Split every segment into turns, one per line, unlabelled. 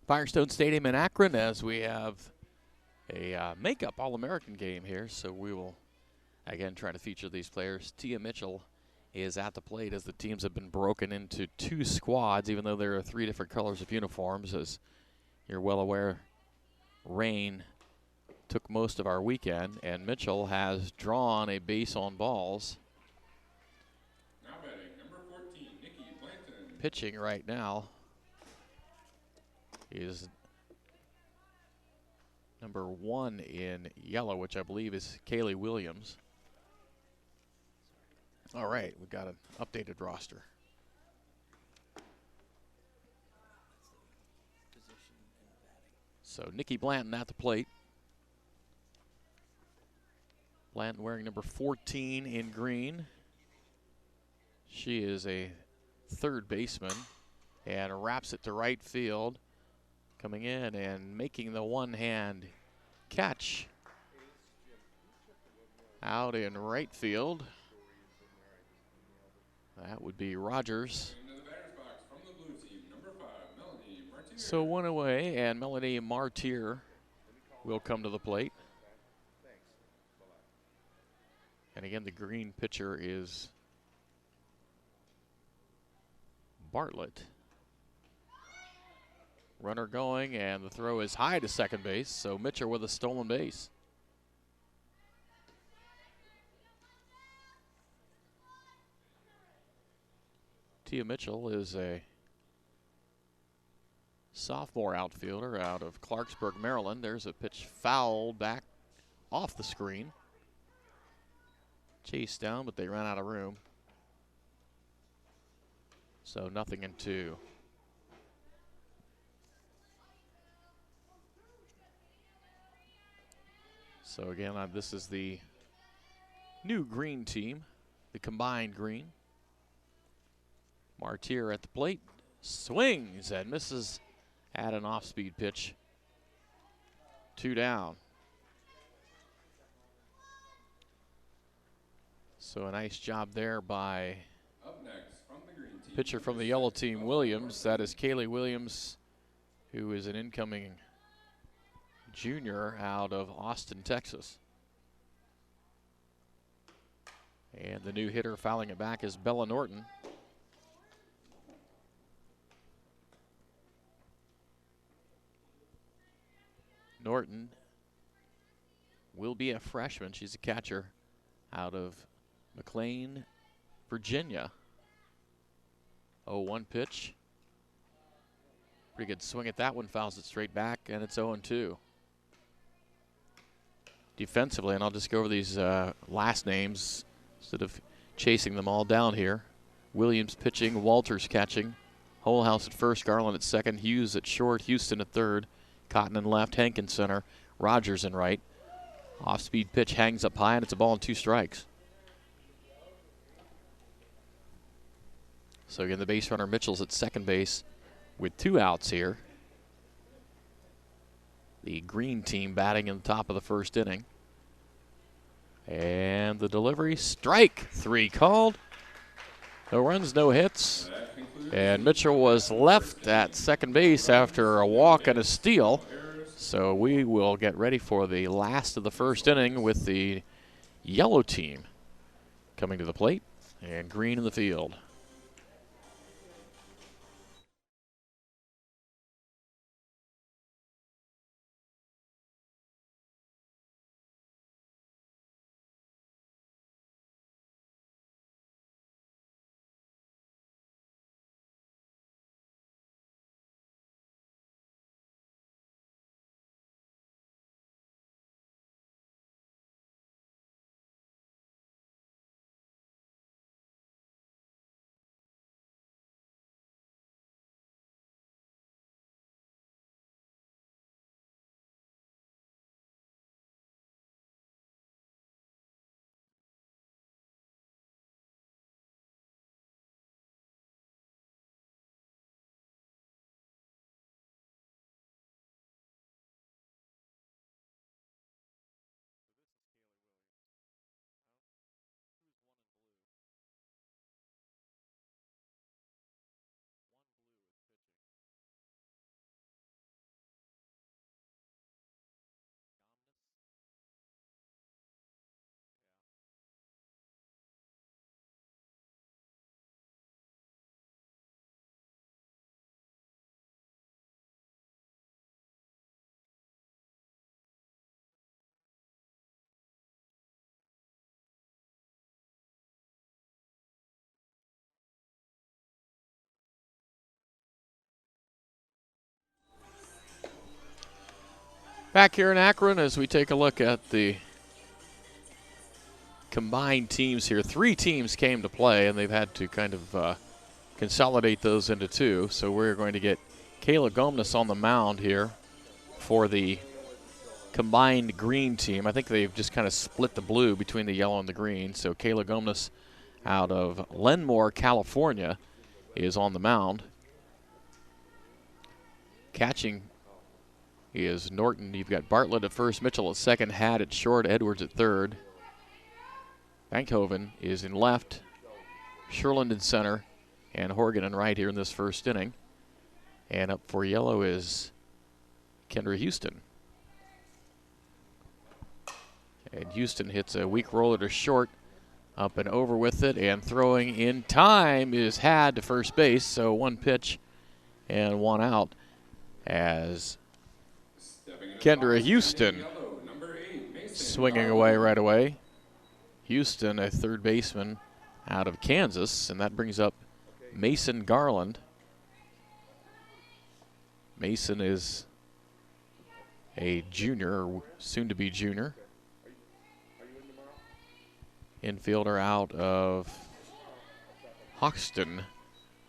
Firestone Stadium in Akron as we have a makeup All-American game here. So we will, again, try to feature these players. Tia Mitchell is at the plate as the teams have been broken into two squads, even though there are three different colors of uniforms. As you're well aware, rain took most of our weekend, and Mitchell has drawn a base on balls.
Now batting, number 14, Nikki Blanton.
Pitching right now is number 1 in yellow, which I believe is Kaylee Williams. All right, we've got an updated roster. So Nikki Blanton at the plate. Blanton wearing number 14 in green. She is a third baseman and wraps it to right field. Coming in and making the one-hand catch out in right field. That would be Rogers.
Into the batter's box from the blue team, number 5, Melanie Martinez.
So one away, and Melanie Martier will come to the plate. And again, the green pitcher is Bartlett. Runner going, and the throw is high to second base, so Mitchell with a stolen base. Tia Mitchell is a sophomore outfielder out of Clarksburg, Maryland. There's a pitch foul back off the screen. Chased down, but they ran out of room. So 0-2. So again, this is the new green team, the combined green. Martier at the plate, swings and misses at an off-speed pitch. 2 down. So a nice job there by
Up next from the green team,
pitcher from the yellow team, Williams. That is Kaylee Williams, who is an incoming junior out of Austin, Texas. And the new hitter fouling it back is Bella Norton. Norton will be a freshman. She's a catcher out of McLean, Virginia. 0-1 pitch. Pretty good swing at that one, fouls it straight back, and it's 0-2. Defensively, and I'll just go over these last names instead of chasing them all down here. Williams pitching, Walters catching, Holehouse at first, Garland at second, Hughes at short, Houston at third, Cotton in left, Hank in center, Rogers in right. Off-speed pitch hangs up high, and it's a ball and 2 strikes. So again, the base runner Mitchell's at second base with 2 outs here. The green team batting in the top of the first inning. And the delivery, strike 3 called. No runs, no hits. And Mitchell was left at second base after a walk and a steal. So we will get ready for the last of the first inning with the yellow team coming to the plate and green in the field. Back here in Akron as we take a look at the combined teams here. 3 teams came to play, and they've had to kind of consolidate those into 2. So we're going to get Kayla Gomez on the mound here for the combined green team. I think they've just kind of split the blue between the yellow and the green. So Kayla Gomez out of Lenmore, California, is on the mound. Catching is Norton. You've got Bartlett at first, Mitchell at second, Hadd at short, Edwards at third. Bankhoven is in left, Sherland in center, and Horgan in right here in this first inning. And up for yellow is Kendra Houston. And Houston hits a weak roller to short, up and over with it, and throwing in time is Hadd to first base. So 1 pitch and 1 out as Kendra Houston swinging away right away. Houston, a third baseman out of Kansas, and that brings up Mason Garland. Mason is a junior, or soon to be junior. Infielder out of Hoxton,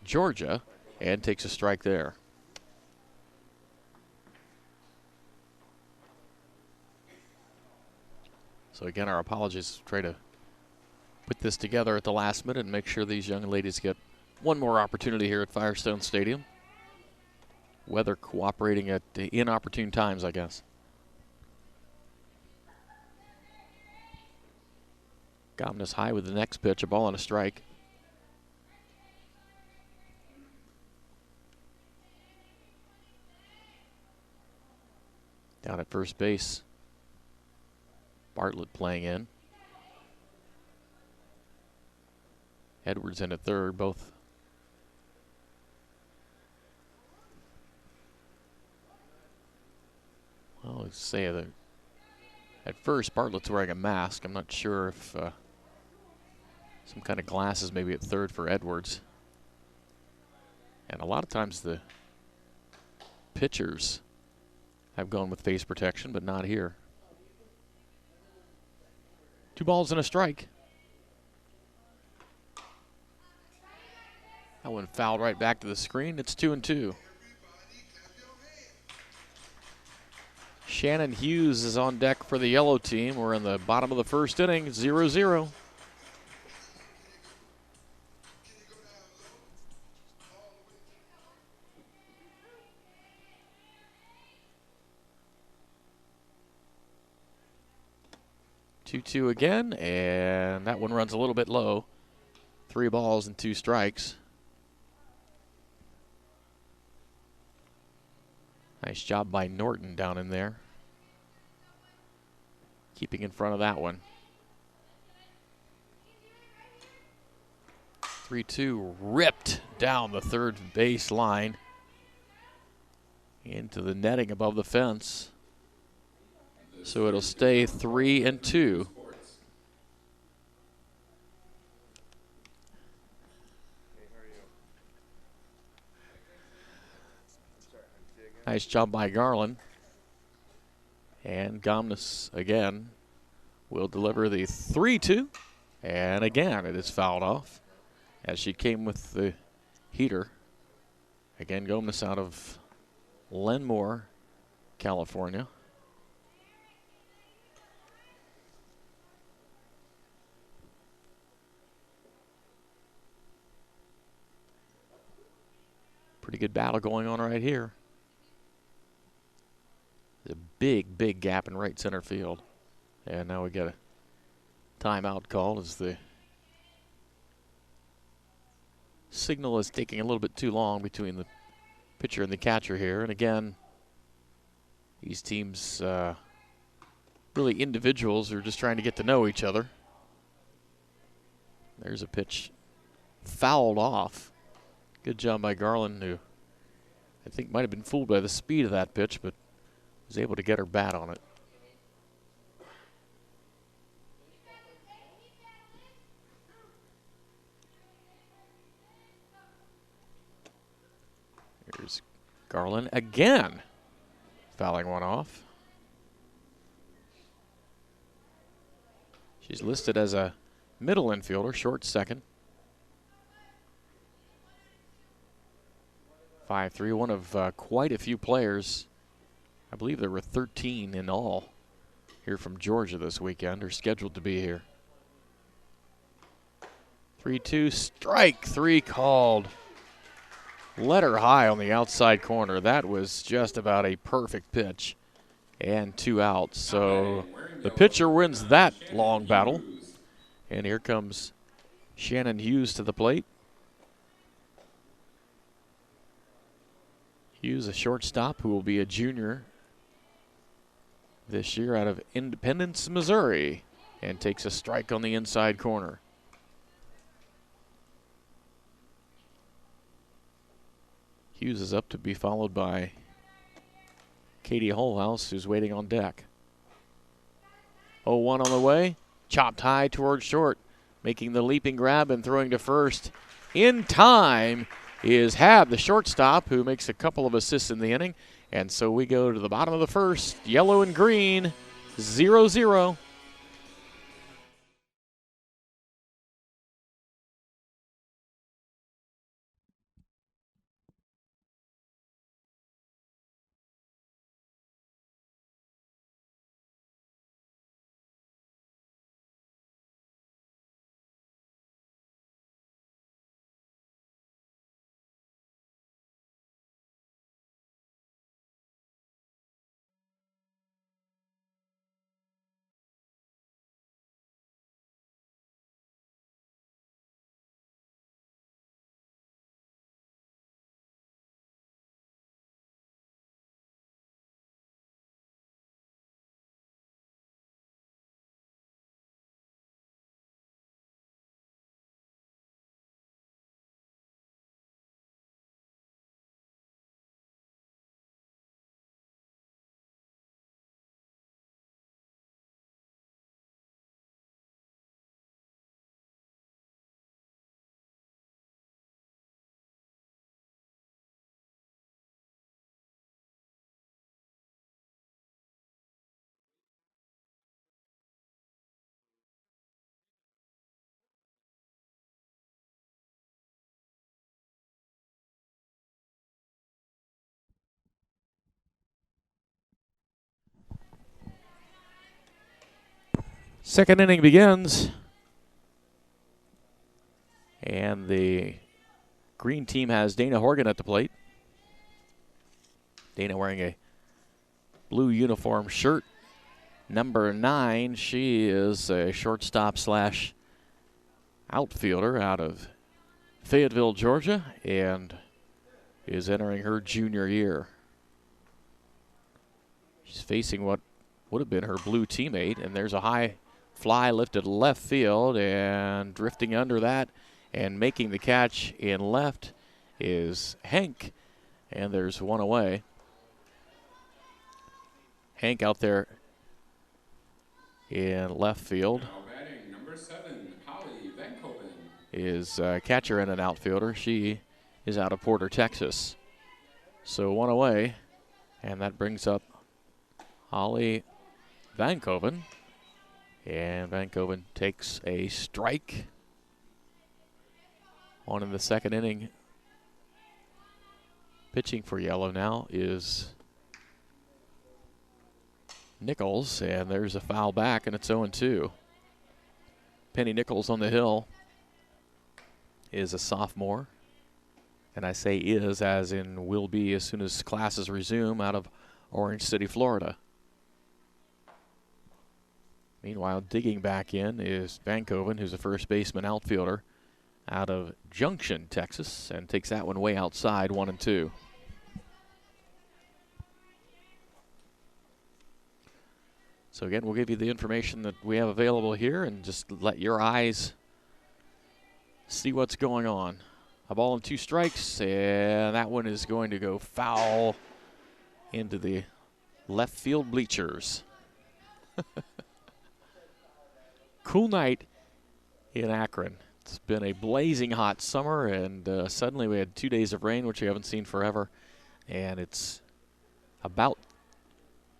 Georgia, and takes a strike there. So again, our apologies. Try to put this together at the last minute and make sure these young ladies get one more opportunity here at Firestone Stadium. Weather cooperating at the inopportune times, I guess. Gomez high with the next pitch, a ball and a strike. Down at first base, Bartlett playing in. Edwards in at third, both. Well, let's say that at first Bartlett's wearing a mask. I'm not sure if some kind of glasses maybe at third for Edwards. And a lot of times the pitchers have gone with face protection, but not here. 2 balls and a strike. That one fouled right back to the screen. It's 2-2. Shannon Hughes is on deck for the yellow team. We're in the bottom of the first inning, 0-0. Two again, and that one runs a little bit low. 3 balls and 2 strikes. Nice job by Norton down in there, keeping in front of that one. 3-2 ripped down the third base line into the netting above the fence. So it'll stay 3-2. Nice job by Garland. And Gomez again will deliver the 3-2. And again, it is fouled off as she came with the heater. Again, Gomez out of Lenmore, California. Pretty good battle going on right here. There's a big, big gap in right center field. And now we get a timeout call as the signal is taking a little bit too long between the pitcher and the catcher here. And again, these teams, really individuals, are just trying to get to know each other. There's a pitch fouled off. Good job by Garland, who I think might have been fooled by the speed of that pitch, but was able to get her bat on it. Here's Garland again, fouling one off. She's listed as a middle infielder, short second. 5'3", one of quite a few players. I believe there were 13 in all here from Georgia this weekend, are scheduled to be here. 3-2, strike 3 called. Let her high on the outside corner. That was just about a perfect pitch. And 2 outs. So the pitcher wins that long battle. And here comes Shannon Hughes to the plate. Hughes, a shortstop who will be a junior this year out of Independence, Missouri, and takes a strike on the inside corner. Hughes is up to be followed by Katie Holhouse, who's waiting on deck. 0-1 on the way. Chopped high towards short. Making the leaping grab and throwing to first. In time is Hab, the shortstop, who makes a couple of assists in the inning. And so we go to the bottom of the first. Yellow and green, 0-0. Second inning begins. And the green team has Dana Horgan at the plate. Dana wearing a blue uniform shirt. Number 9, she is a shortstop slash outfielder out of Fayetteville, Georgia, and is entering her junior year. She's facing what would have been her blue teammate, and there's a high fly lifted left field, and drifting under that and making the catch in left is Hank, and there's one away. Hank out there in left field.
Now batting number 7, Holly Vankoven.
Is catcher and an outfielder. She is out of Porter, Texas. So one away, and that brings up Holly Vankoven. And Vankoven takes a strike. On in the second inning. Pitching for Yellow now is Nichols, and there's a foul back, and it's 0-2. Penny Nichols on the hill is a sophomore, and I say is as in will be as soon as classes resume, out of Orange City, Florida. Meanwhile, digging back in is Vankoven, who's a first baseman outfielder out of Junction, Texas, and takes that one way outside, 1-2. So again, we'll give you the information that we have available here and just let your eyes see what's going on. A ball and 2 strikes, and that one is going to go foul into the left field bleachers. Cool night in Akron. It's been a blazing hot summer, and suddenly we had 2 days of rain, which we haven't seen forever, and it's about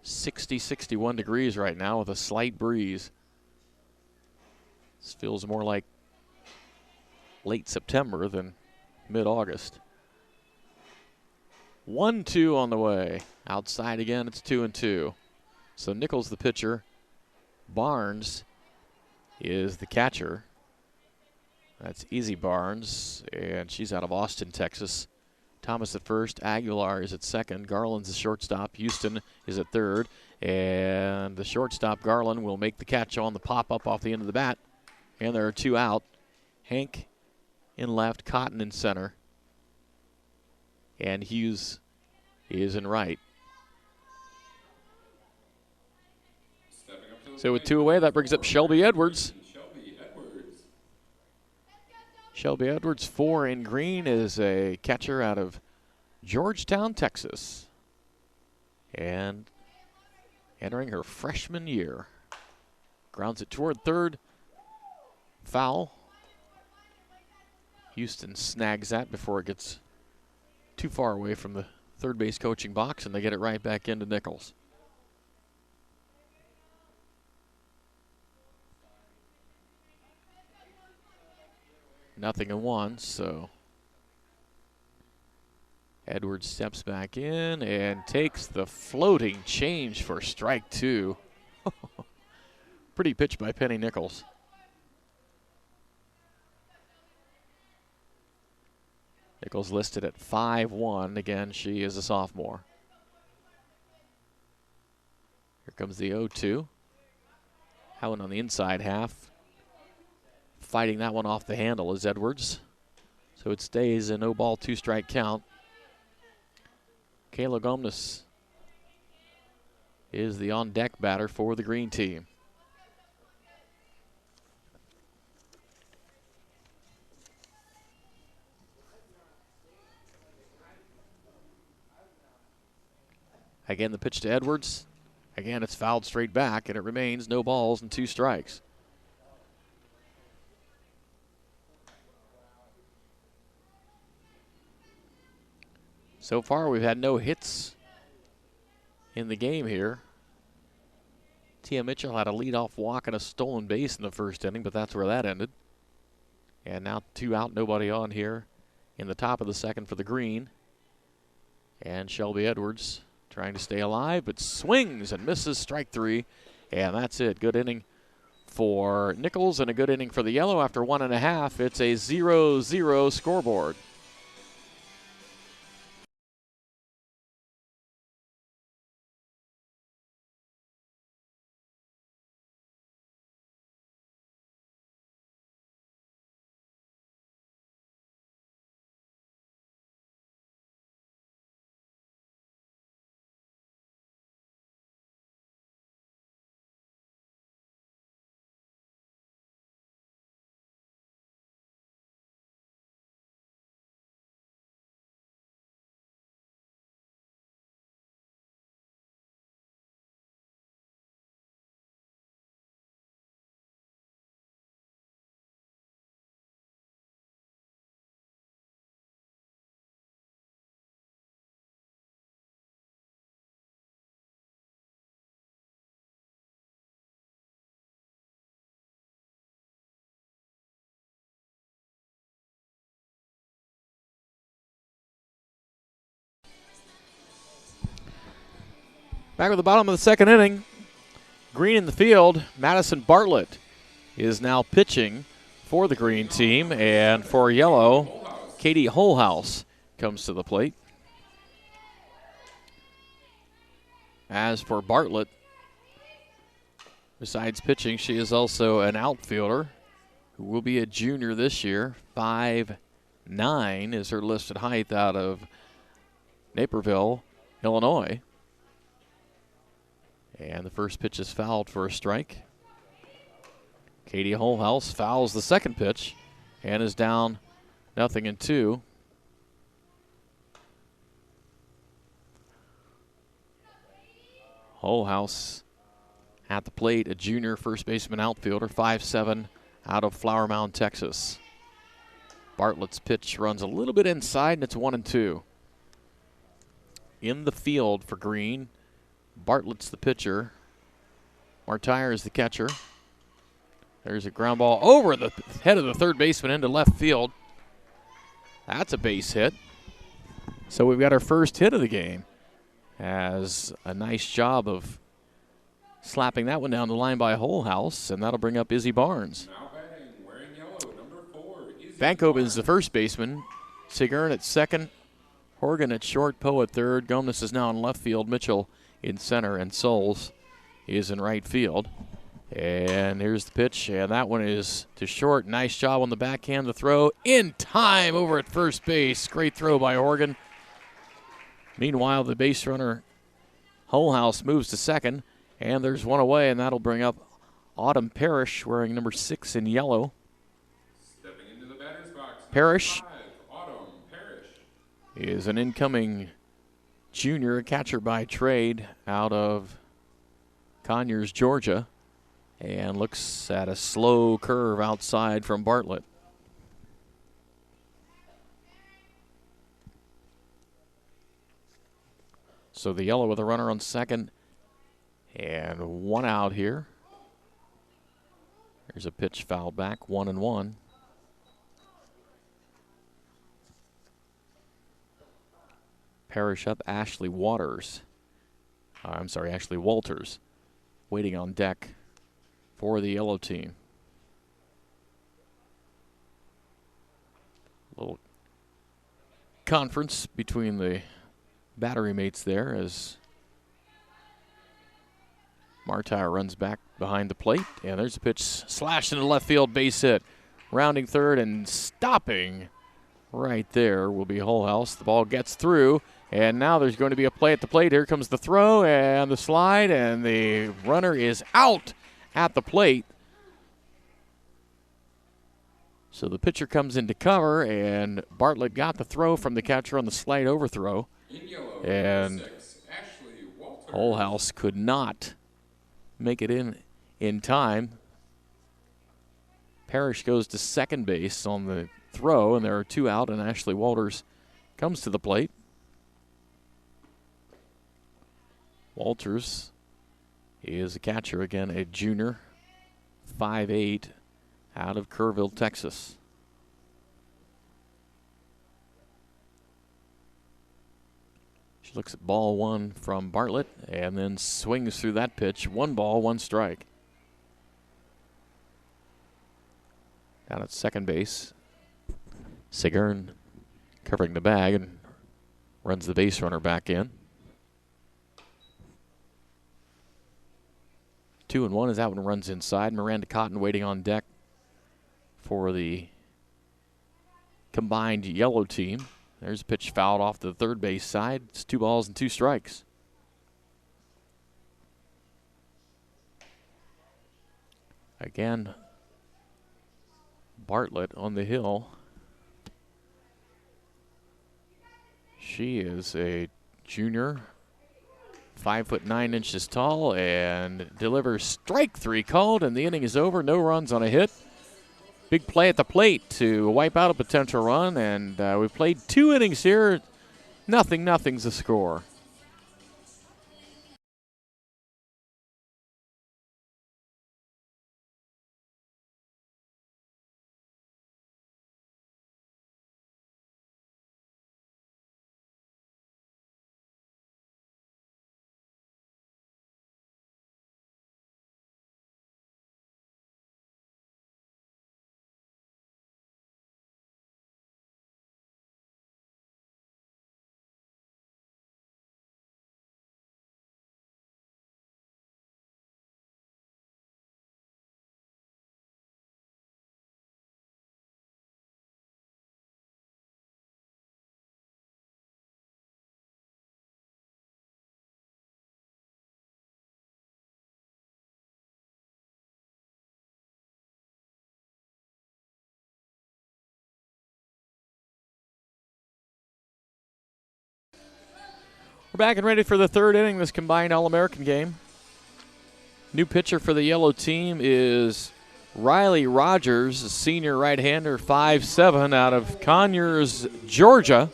60, 61 degrees right now with a slight breeze. This feels more like late September than mid-August. 1-2 on the way. Outside again, it's 2-2. So Nichols the pitcher. Barnes is the catcher. That's Easy Barnes, and she's out of Austin, Texas. Thomas at first, Aguilar is at second, Garland's the shortstop, Houston is at third, and the shortstop, Garland, will make the catch on the pop-up off the end of the bat, and there are 2 out. Hank in left, Cotton in center, and Hughes is in right. So with 2 away, that brings up Shelby Edwards. Shelby Edwards, 4 in green, is a catcher out of Georgetown, Texas. And entering her freshman year. Grounds it toward third. Foul. Houston snags that before it gets too far away from the third base coaching box, and they get it right back into Nichols. Nothing in 1, so Edwards steps back in and takes the floating change for strike 2. Pretty pitch by Penny Nichols. Nichols listed at 5'1". Again, she is a sophomore. Here comes the 0-2. That one on the inside half. Fighting that one off the handle is Edwards. So it stays a no ball, 2 strike count. Kayla Gomez is the on deck batter for the green team. Again, the pitch to Edwards. Again, it's fouled straight back, and it remains no balls and 2 strikes. So far, we've had no hits in the game here. Tia Mitchell had a leadoff walk and a stolen base in the first inning, but that's where that ended. And now 2 out, nobody on here in the top of the second for the green. And Shelby Edwards trying to stay alive, but swings and misses, strike 3. And that's it. Good inning for Nichols and a good inning for the yellow. After 1.5, it's a 0-0 scoreboard. Back at the bottom of the second inning, green in the field, Madison Bartlett is now pitching for the green team, and for yellow, Katie Holhouse comes to the plate. As for Bartlett, besides pitching, she is also an outfielder who will be a junior this year. 5'9" is her listed height out of Naperville, Illinois. And the first pitch is fouled for a strike. Katie Holhouse fouls the second pitch and is down 0-2. Holhouse at the plate, a junior first baseman outfielder, 5'7", out of Flower Mound, Texas. Bartlett's pitch runs a little bit inside, and it's 1-2. In the field for green, Bartlett's the pitcher. Martire is the catcher. There's a ground ball over the head of the third baseman into left field. That's a base hit. So we've got our first hit of the game. Has a nice job of slapping that one down the line by Holhouse, and that'll bring up Izzy Barnes.
Now batting, wearing yellow, number 4, Izzy
Vancouver
Barnes.
is the first baseman. Sigurn at second. Horgan at short. Poe at third. Gomez is now in left field. Mitchell in center, and Souls is in right field. And here's the pitch, and that one is to short. Nice job on the backhand. The throw in time over at first base. Great throw by Horgan. Meanwhile, the base runner, Holhouse, moves to second, and there's one away, and that'll bring up Autumn Parrish, wearing number 6 in yellow.
Stepping into the batter's box,
Parrish
5, Autumn Parrish.
is an incoming junior catcher by trade out of Conyers, Georgia, and looks at a slow curve outside from Bartlett. So the yellow with a runner on second, and one out here. There's a pitch fouled back, 1-1. Parrish up, Ashley Walters, waiting on deck for the yellow team. Little conference between the battery mates there as Martire runs back behind the plate, and there's a pitch slashed into left field, base hit. Rounding third and stopping right there will be Holhouse. The ball gets through, and now there's going to be a play at the plate. Here comes the throw and the slide, and the runner is out at the plate. So the pitcher comes into cover, and Bartlett got the throw from the catcher on the slight overthrow.
In yellow,
And
number 6, Ashley Walters.
Holhouse could not make it in time. Parrish goes to second base on the throw, and there are 2 out, and Ashley Walters comes to the plate. Walters is a catcher again, a junior, 5'8", out of Kerrville, Texas. She looks at ball 1 from Bartlett and then swings through that pitch. 1 ball, 1 strike. Down at second base, Sigurn covering the bag and runs the base runner back in. 2-1 as that one runs inside. Miranda Cotton waiting on deck for the combined yellow team. There's a pitch fouled off the third base side. It's 2 balls and 2 strikes. Again, Bartlett on the hill. She is a junior, 5'9" tall, and delivers strike 3 called, and the inning is over. No runs on a hit. Big play at the plate to wipe out a potential run, and we've played 2 innings here. Nothing's the score. We're back and ready for the third inning of this combined All-American game. New pitcher for the yellow team is Riley Rogers, a senior right-hander, 5'7", out of Conyers, Georgia.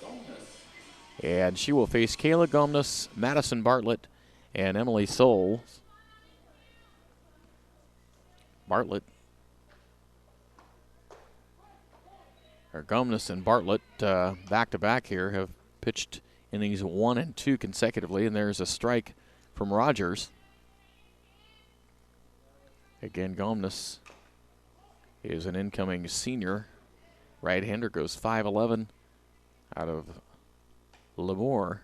And she will face Kayla Gomez, Madison Bartlett, and Emily Souls. Bartlett Gomez and Bartlett back-to-back here have pitched innings 1 and 2 consecutively, and there's a strike from Rogers. Again, Gomez is an incoming senior. Right-hander, goes 5'11", out of Lemoore,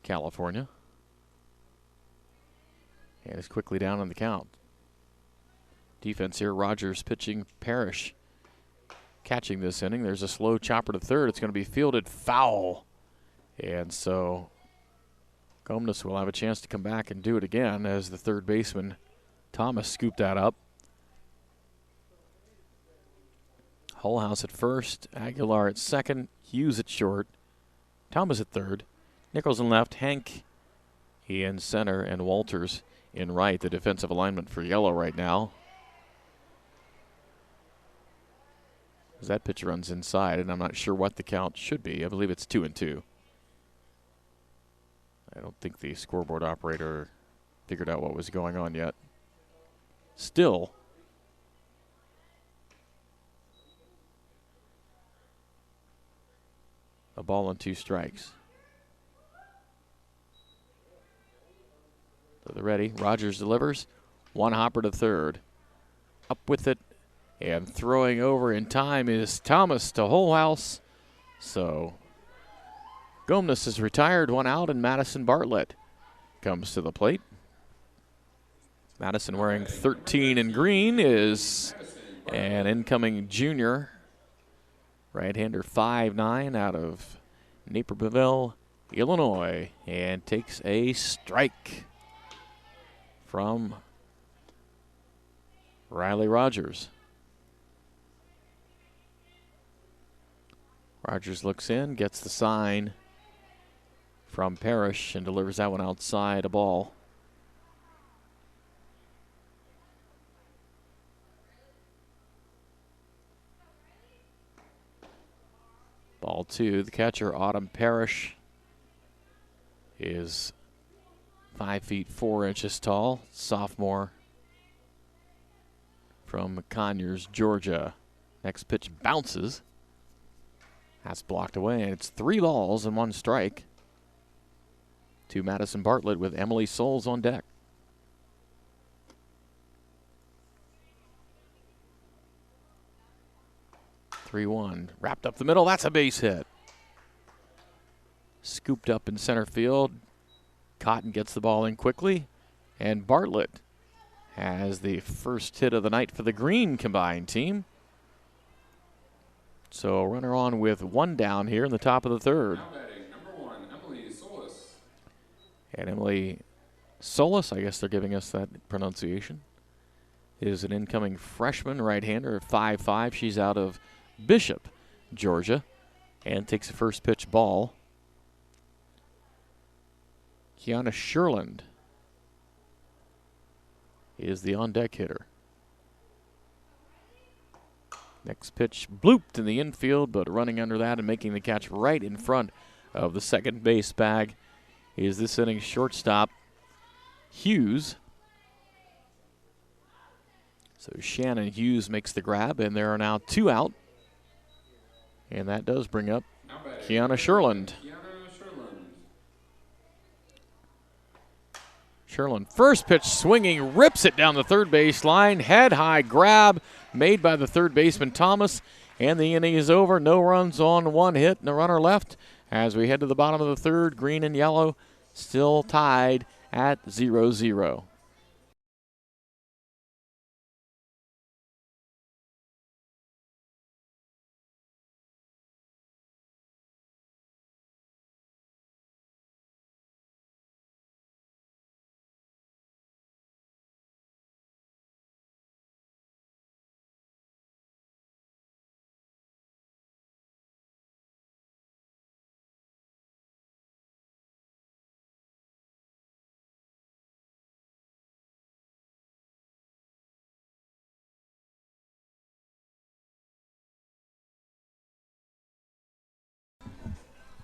California. And is quickly down on the count. Defense here, Rogers pitching, Parrish catching this inning. There's a slow chopper to third. It's going to be fielded foul. And so Gomez will have a chance to come back and do it again as the third baseman, Thomas, scooped that up. Hullhouse at first, Aguilar at second, Hughes at short, Thomas at third, Nichols in left, Hank in center, and Walters in right. The defensive alignment for yellow right now. As that pitch runs inside, and I'm not sure what the count should be. I believe it's 2-2. I don't think the scoreboard operator figured out what was going on yet. Still, a ball and 2 strikes. So they're ready. Rogers delivers. One hopper to third. Up with it. And throwing over in time is Thomas to Hullhouse. So Gomez is retired, 1 out, and Madison Bartlett comes to the plate. Madison, wearing 13 in green, is an incoming junior. Right-hander, 5'9", out of Naperville, Illinois, and takes a strike from Riley Rogers. Rogers looks in, gets the sign from Parrish, and delivers that one outside, a ball. Ball 2. The catcher, Autumn Parrish, is 5 feet 4 inches tall, sophomore from Conyers, Georgia. Next pitch bounces. That's blocked away, and it's 3 balls and 1 strike to Madison Bartlett with Emily Souls on deck. (3-1). Wrapped up the middle. That's a base hit. Scooped up in center field. Cotton gets the ball in quickly, and Bartlett has the first hit of the night for the Green combined team. So a runner on with 1 down here in the top of the third.
Now batting, number 1, Emily Solis.
And Emily Solis, I guess they're giving us that pronunciation, is an incoming freshman right-hander at 5'5". She's out of Bishop, Georgia, and takes the first pitch ball. Kiana Sherland is the on-deck hitter. Next pitch blooped in the infield, but running under that and making the catch right in front of the second base bag is this inning's shortstop, Hughes. So Shannon Hughes makes the grab, and there are now 2 out. And that does bring up Kiana Sherland. Sherland, first pitch swinging, rips it down the third base line. Head-high grab made by the third baseman Thomas, and the inning is over. No runs on 1 hit and a runner left as we head to the bottom of the third. Green and yellow still tied at 0-0.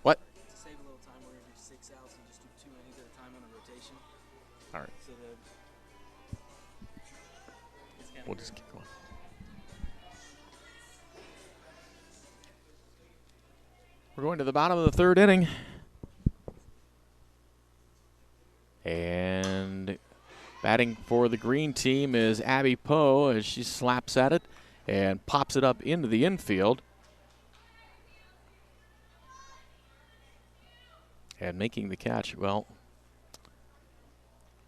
What?
To save a little time, we're going to do 6 outs and just do 2 innings at a time on a rotation.
All right.
So
We'll just keep going. We're going to the bottom of the third inning. And batting for the green team is Abby Poe as she slaps at it and pops it up into the infield. And making the catch, well,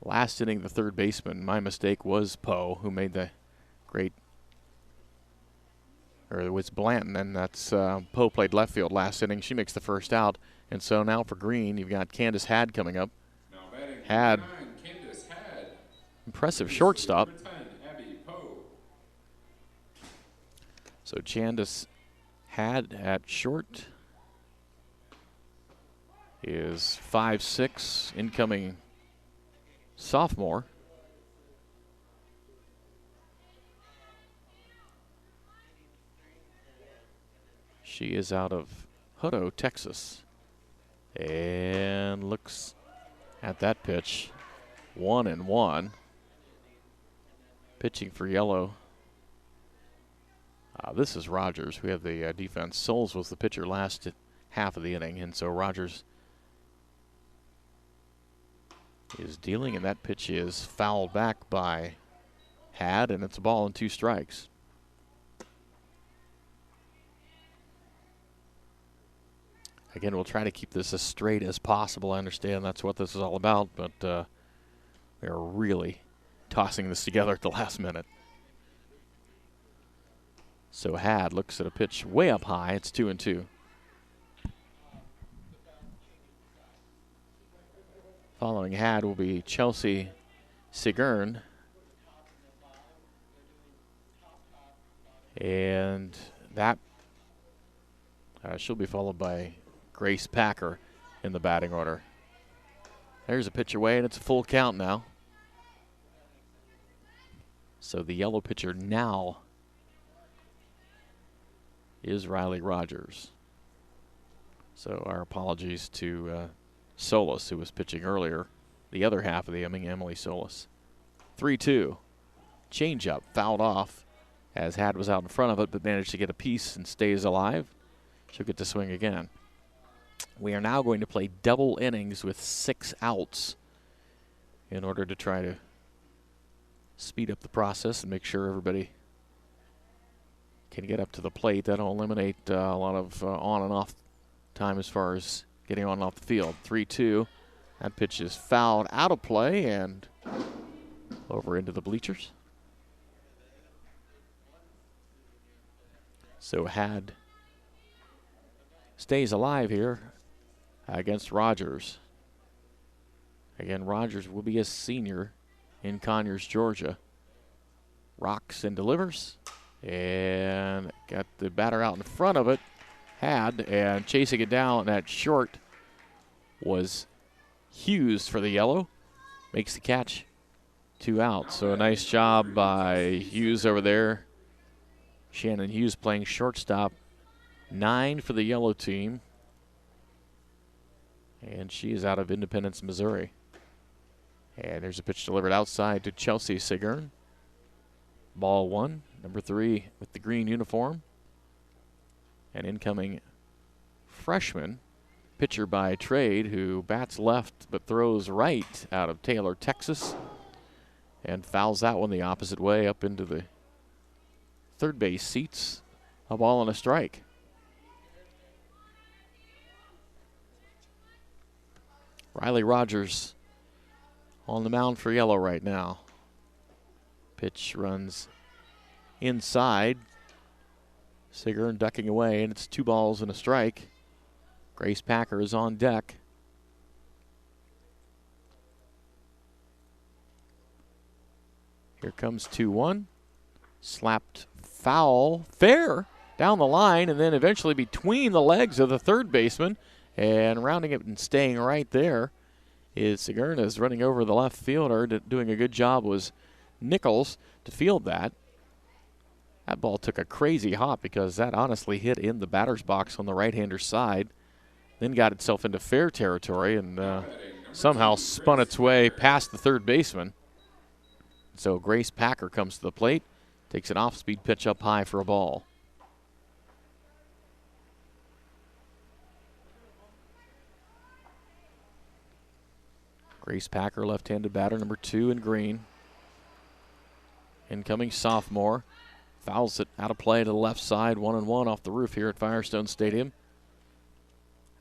last inning, the third baseman, my mistake, was Poe, who made the great, or it was Blanton, and that's Poe played left field last inning. She makes the first out. And so now for green, you've got Candace Had coming up.
Now batting
Had.
number 9, Candace Had.
Impressive shortstop.
Number 10, Abby Poe.
So Candace Had at short is 5'6", incoming sophomore. She is out of Hutto, Texas. And looks at that pitch. 1-1. Pitching for yellow. This is Rogers. We have the defense. Souls was the pitcher last half of the inning, and so Rogers is dealing, and that pitch is fouled back by Had, and it's a ball and 2 strikes. Again, we'll try to keep this as straight as possible. I understand that's what this is all about, but they're really tossing this together at the last minute. So Had looks at a pitch way up high. It's 2-2. Following Had will be Chelsea Sigurn. And that she'll be followed by Grace Packer in the batting order. There's a pitch away, and it's a full count now. So the yellow pitcher now is Riley Rogers. So our apologies to Solis, who was pitching earlier, the other half of the inning, Emily Solis. 3-2. Changeup fouled off as Had was out in front of it, but managed to get a piece and stays alive. She'll get to swing again. We are now going to play double innings with 6 outs in order to try to speed up the process and make sure everybody can get up to the plate. That'll eliminate a lot of on and off time as far as getting on and off the field. 3-2. That pitch is fouled out of play and over into the bleachers. So Had stays alive here against Rogers. Again, Rogers will be a senior in Conyers, Georgia. Rocks and delivers. And got the batter out in front of it. Had, and chasing it down at short was Hughes for the yellow. Makes the catch. 2 outs. So a nice job by Hughes over there. Shannon Hughes playing shortstop. 9 for the yellow team. And she is out of Independence, Missouri. And there's a pitch delivered outside to Chelsea Sigurn. Ball 1, number 3 with the green uniform. An incoming freshman, pitcher by trade, who bats left but throws right out of Taylor, Texas. And fouls that one the opposite way up into the third base seats. A ball and a strike. Riley Rogers on the mound for yellow right now. Pitch runs inside. Sigurn ducking away, and it's 2 balls and a strike. Grace Packer is on deck. Here comes 2-1. Slapped foul, fair, down the line, and then eventually between the legs of the third baseman. And rounding it and staying right there is Sigurna's running over the left fielder. Doing a good job was Nichols to field that. That ball took a crazy hop because that honestly hit in the batter's box on the right-hander's side. Then got itself into fair territory and somehow spun its way past the third baseman. So Grace Packer comes to the plate, takes an off-speed pitch up high for a ball. Grace Packer, left-handed batter, number 2 in green. Incoming sophomore. Fouls it out of play to the left side, 1-1 off the roof here at Firestone Stadium.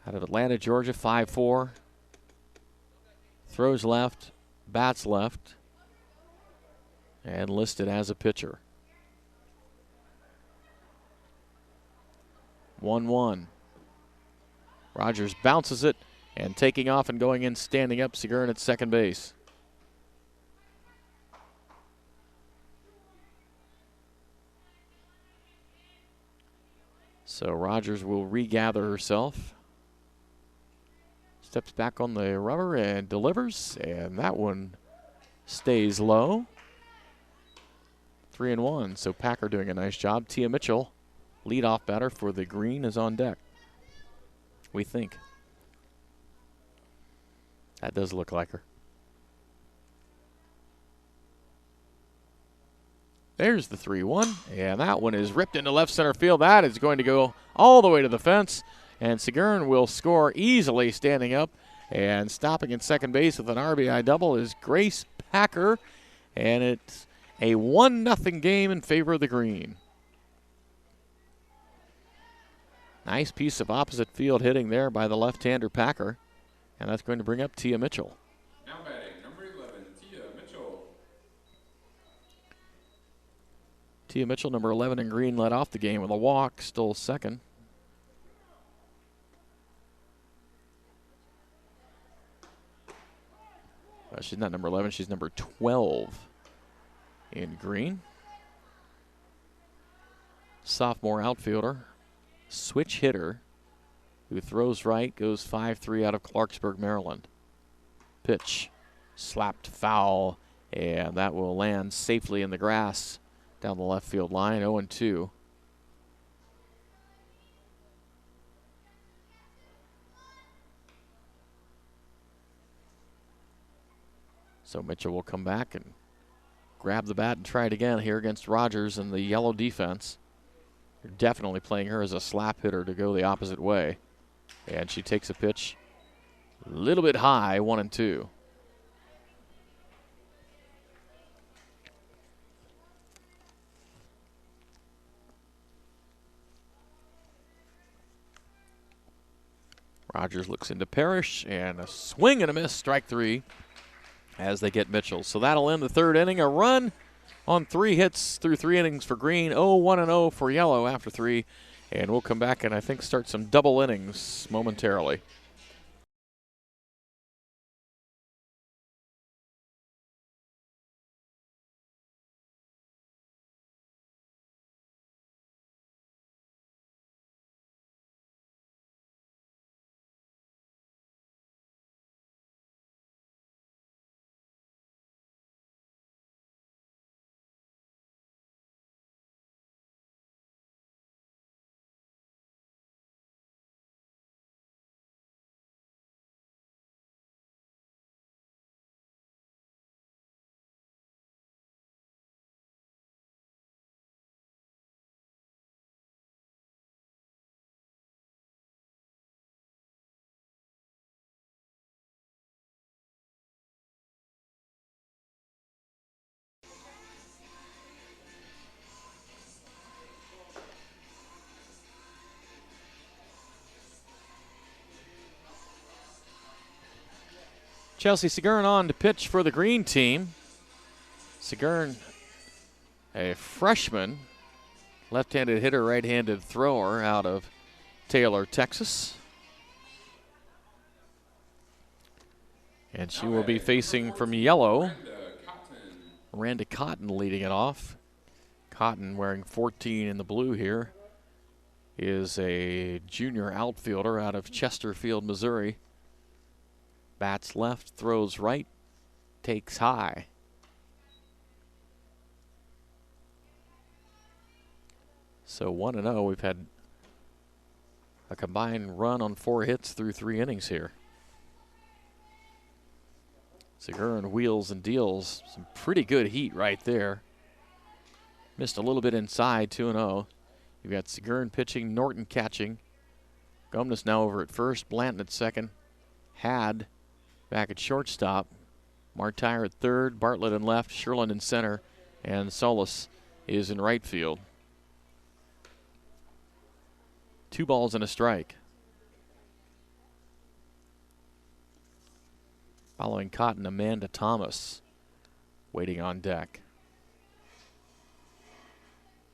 Out of Atlanta, Georgia, 5'4". Throws left, bats left, and listed as a pitcher. 1-1. Rogers bounces it, and taking off and going in, standing up, Seguin at second base. So Rogers will regather herself. Steps back on the rubber and delivers, and that one stays low. 3-1, so Packer doing a nice job. Tia Mitchell, leadoff batter for the green, is on deck. We think. That does look like her. There's the 3-1, and that one is ripped into left center field. That is going to go all the way to the fence, and Seguin will score easily standing up, and stopping at second base with an RBI double is Grace Packer, and it's a 1-0 game in favor of the green. Nice piece of opposite field hitting there by the left-hander Packer, and that's going to bring up Tia Mitchell.
Now batting, number 11, Tia Mitchell.
Tia Mitchell, number 11 in green, led off the game with a walk, stole second. She's not number 11, she's number 12 in green. Sophomore outfielder, switch hitter, who throws right, goes 5-3 out of Clarksburg, Maryland. Pitch, slapped foul, and that will land safely in the grass down the left field line, 0-2. So Mitchell will come back and grab the bat and try it again here against Rogers and the yellow defense. You're definitely playing her as a slap hitter to go the opposite way. And she takes a pitch a little bit high, 1-2. Rogers looks into Parrish, and a swing and a miss, strike 3, as they get Mitchell. So that'll end the third inning. A run on 3 hits through 3 innings for green. 0-1-0 for yellow after 3. And we'll come back and I think start some double innings momentarily. Chelsea Seguin on to pitch for the green team. Seguin, a freshman, left-handed hitter, right-handed thrower out of Taylor, Texas. And she will be facing from yellow. Miranda Cotton leading it off. Cotton, wearing 14 in the blue here, is a junior outfielder out of Chesterfield, Missouri. Bats left, throws right, takes high. So 1-0, we've had a combined run on 4 hits through 3 innings here. Seguin wheels and deals some pretty good heat right there. Missed a little bit inside, 2-0. You've got Seguin pitching, Norton catching. Gumness now over at first, Blanton at second. Had back at shortstop. Martire at third, Bartlett in left, Sherlin in center, and Solis is in right field. 2 balls and a strike. Following Cotton, Amanda Thomas waiting on deck.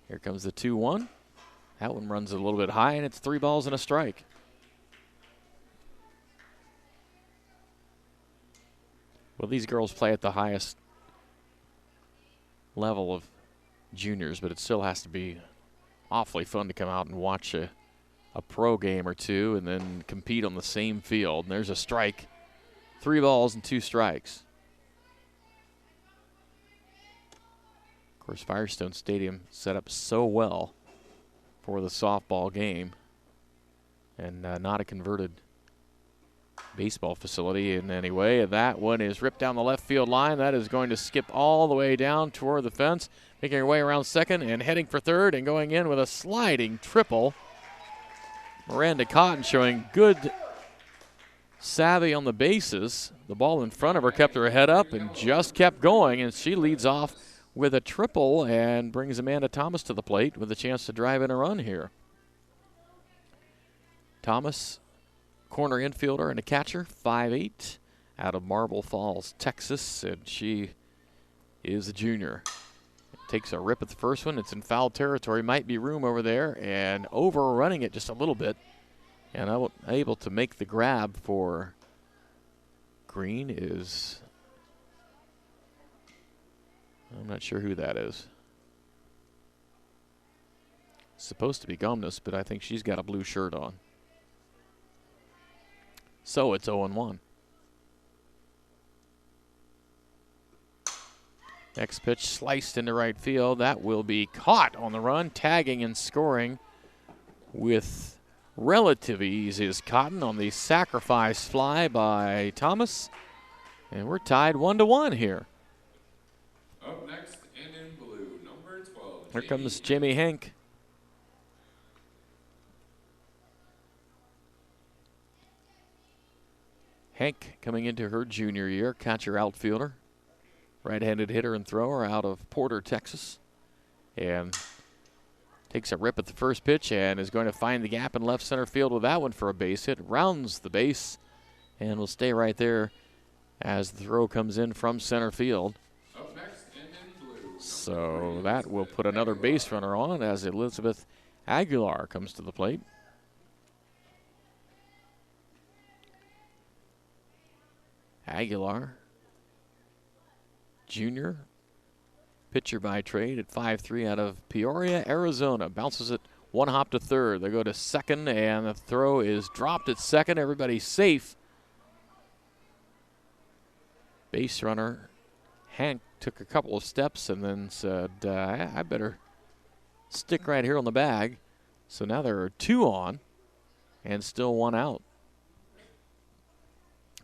Here comes the 2-1. That one runs a little bit high, and it's 3 balls and a strike. Well, these girls play at the highest level of juniors, but it still has to be awfully fun to come out and watch a pro game or two and then compete on the same field. And there's a strike. 3 balls and 2 strikes. Of course, Firestone Stadium set up so well for the softball game, and not a converted baseball facility in any way. And that one is ripped down the left field line. That is going to skip all the way down toward the fence, making her way around second and heading for third and going in with a sliding triple. Miranda Cotton showing good savvy on the bases. The ball in front of her kept her head up and just kept going, and she leads off with a triple and brings Amanda Thomas to the plate with a chance to drive in a run here. Thomas, corner infielder and a catcher, 5'8", out of Marble Falls, Texas, and she is a junior. Takes a rip at the first one. It's in foul territory. Might be room over there, and overrunning it just a little bit. And able to make the grab for Green is, I'm not sure who that is. Supposed to be Gomez, but I think she's got a blue shirt on. So it's 0-1. Next pitch sliced into right field. That will be caught on the run. Tagging and scoring with relative ease is Cotton on the sacrifice fly by Thomas. And we're tied 1-1 here.
Up next and in blue, number 12.
Here comes Jamie Henk. Henk coming into her junior year, catcher outfielder. Right-handed hitter and thrower out of Porter, Texas. And takes a rip at the first pitch and is going to find the gap in left center field with that one for a base hit. Rounds the base and will stay right there as the throw comes in from center field.
Up next and in blue,
So that will put another base runner on as Elizabeth Aguilar comes to the plate. Aguilar, junior, pitcher by trade at 5'3", out of Peoria, Arizona. Bounces it 1 hop to third. They go to second, and the throw is dropped at second. Everybody's safe. Base runner Hank took a couple of steps and then said, I better stick right here on the bag. So now there are 2 on and still 1 out.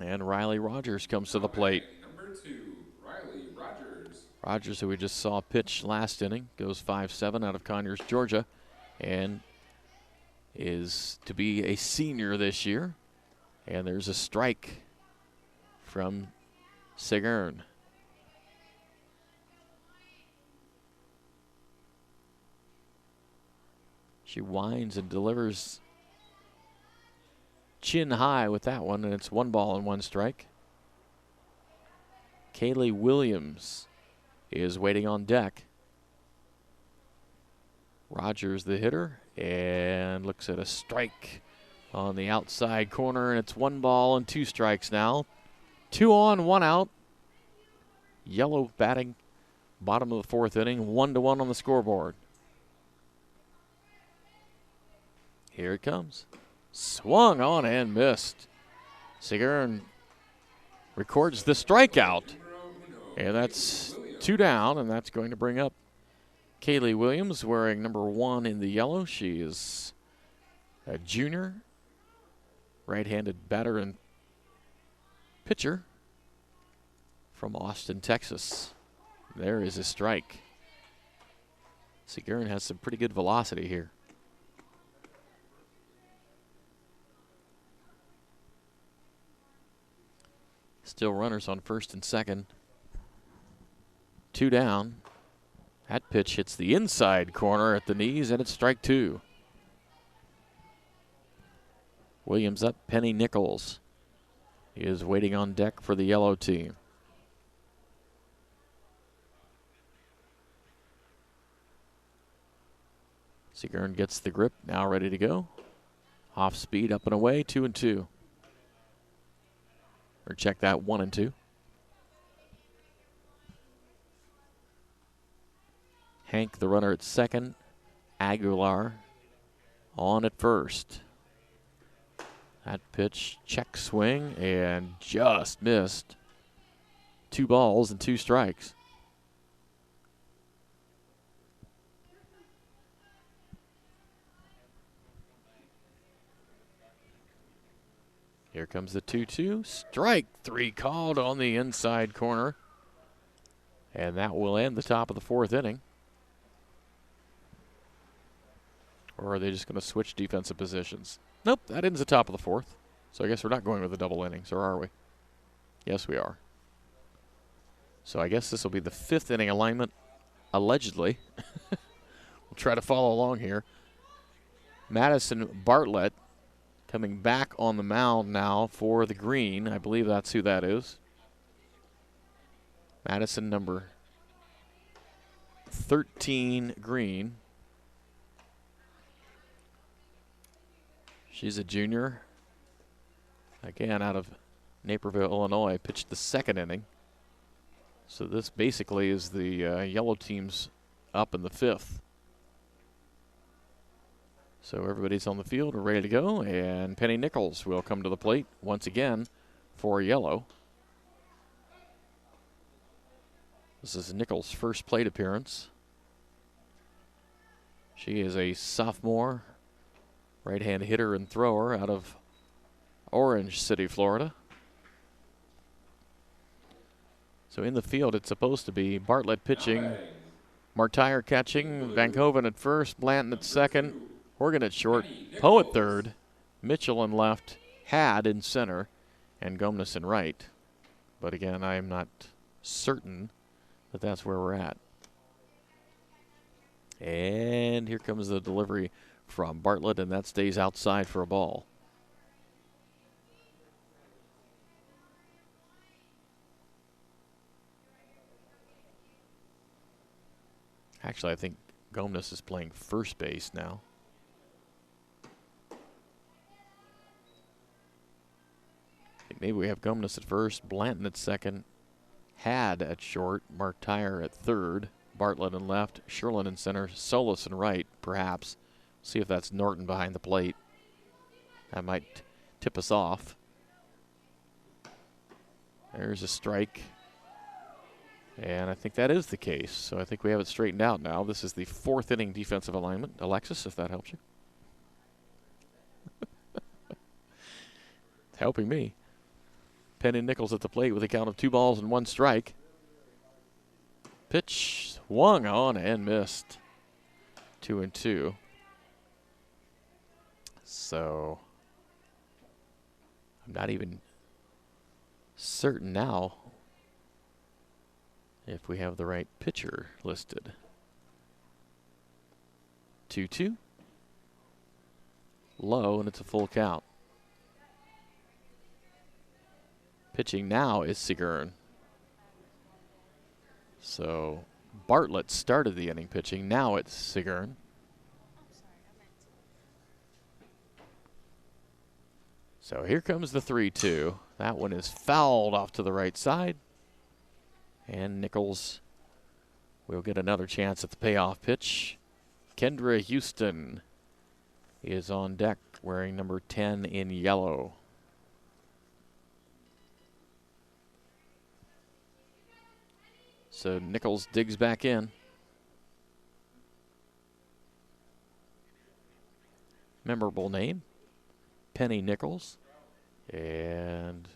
And Riley Rogers comes to the plate.
Number 2, Riley Rogers.
Rogers, who we just saw pitch last inning, goes 5'7", out of Conyers, Georgia, and is to be a senior this year. And there's a strike from Sigurn. She winds and delivers chin high with that one, and it's 1 ball and 1 strike. Kaylee Williams is waiting on deck. Rogers, the hitter, and looks at a strike on the outside corner, and it's 1 ball and 2 strikes now. 2 on, 1 out. Yellow batting, bottom of the 4th inning, 1-1 on the scoreboard. Here it comes. Swung on and missed. Sigurn records the strikeout. And that's 2 down, and that's going to bring up Kaylee Williams wearing number 1 in the yellow. She is a junior, right-handed batter and pitcher from Austin, Texas. There is a strike. Sigurn has some pretty good velocity here. Still runners on first and second. 2 down. That pitch hits the inside corner at the knees, and it's strike 2. Williams up, Penny Nichols is waiting on deck for the yellow team. Seagern gets the grip, now ready to go. Off speed, up and away, 2-2. Or check that, 1-2. Hank, the runner at second. Aguilar on at first. That pitch, check swing, and just missed. 2 balls and 2 strikes. Here comes the 2-2. Strike 3 called on the inside corner. And that will end the top of the 4th inning. Or are they just going to switch defensive positions? Nope, that ends the top of the 4th. So I guess we're not going with the double innings, or are we? Yes, we are. So I guess this will be the 5th inning alignment, allegedly. We'll try to follow along here. Madison Bartlett coming back on the mound now for the Green. I believe that's who that is. Madison, number 13, Green. She's a junior. Again, out of Naperville, Illinois. Pitched the 2nd inning. So this basically is the yellow team's up in the 5th. So everybody's on the field. We're ready to go. And Penny Nichols will come to the plate once again for yellow. This is Nichols' first plate appearance. She is a sophomore right-hand hitter and thrower out of Orange City, Florida. So in the field, it's supposed to be Bartlett pitching, Martire catching, Van Hoven at first, Blanton at second, Horgan at short, Poe at third, Mitchell in left, Had in center, and Gomez in right. But again, I am not certain that that's where we're at. And here comes the delivery from Bartlett, and that stays outside for a ball. Actually, I think Gomez is playing first base now. I think maybe we have Gomez at first, Blanton at second, Had at short, Martire at third, Bartlett in left, Sherlin in center, Solis in right, perhaps. See if that's Norton behind the plate. That might tip us off. There's a strike. And I think that is the case. So I think we have it straightened out now. This is the 4th inning defensive alignment. Alexis, if that helps you. It's helping me. Penny Nichols at the plate with a count of 2 balls and 1 strike. Pitch swung on and missed. 2-2. So I'm not even certain now if we have the right pitcher listed. 2-2. Low, and it's a full count. Pitching now is Seagern. So Bartlett started the inning pitching. Now it's Seagern. So here comes the 3-2. That one is fouled off to the right side. And Nichols will get another chance at the payoff pitch. Kendra Houston is on deck wearing number 10 in yellow. So Nichols digs back in. Memorable name, Penny Nichols. And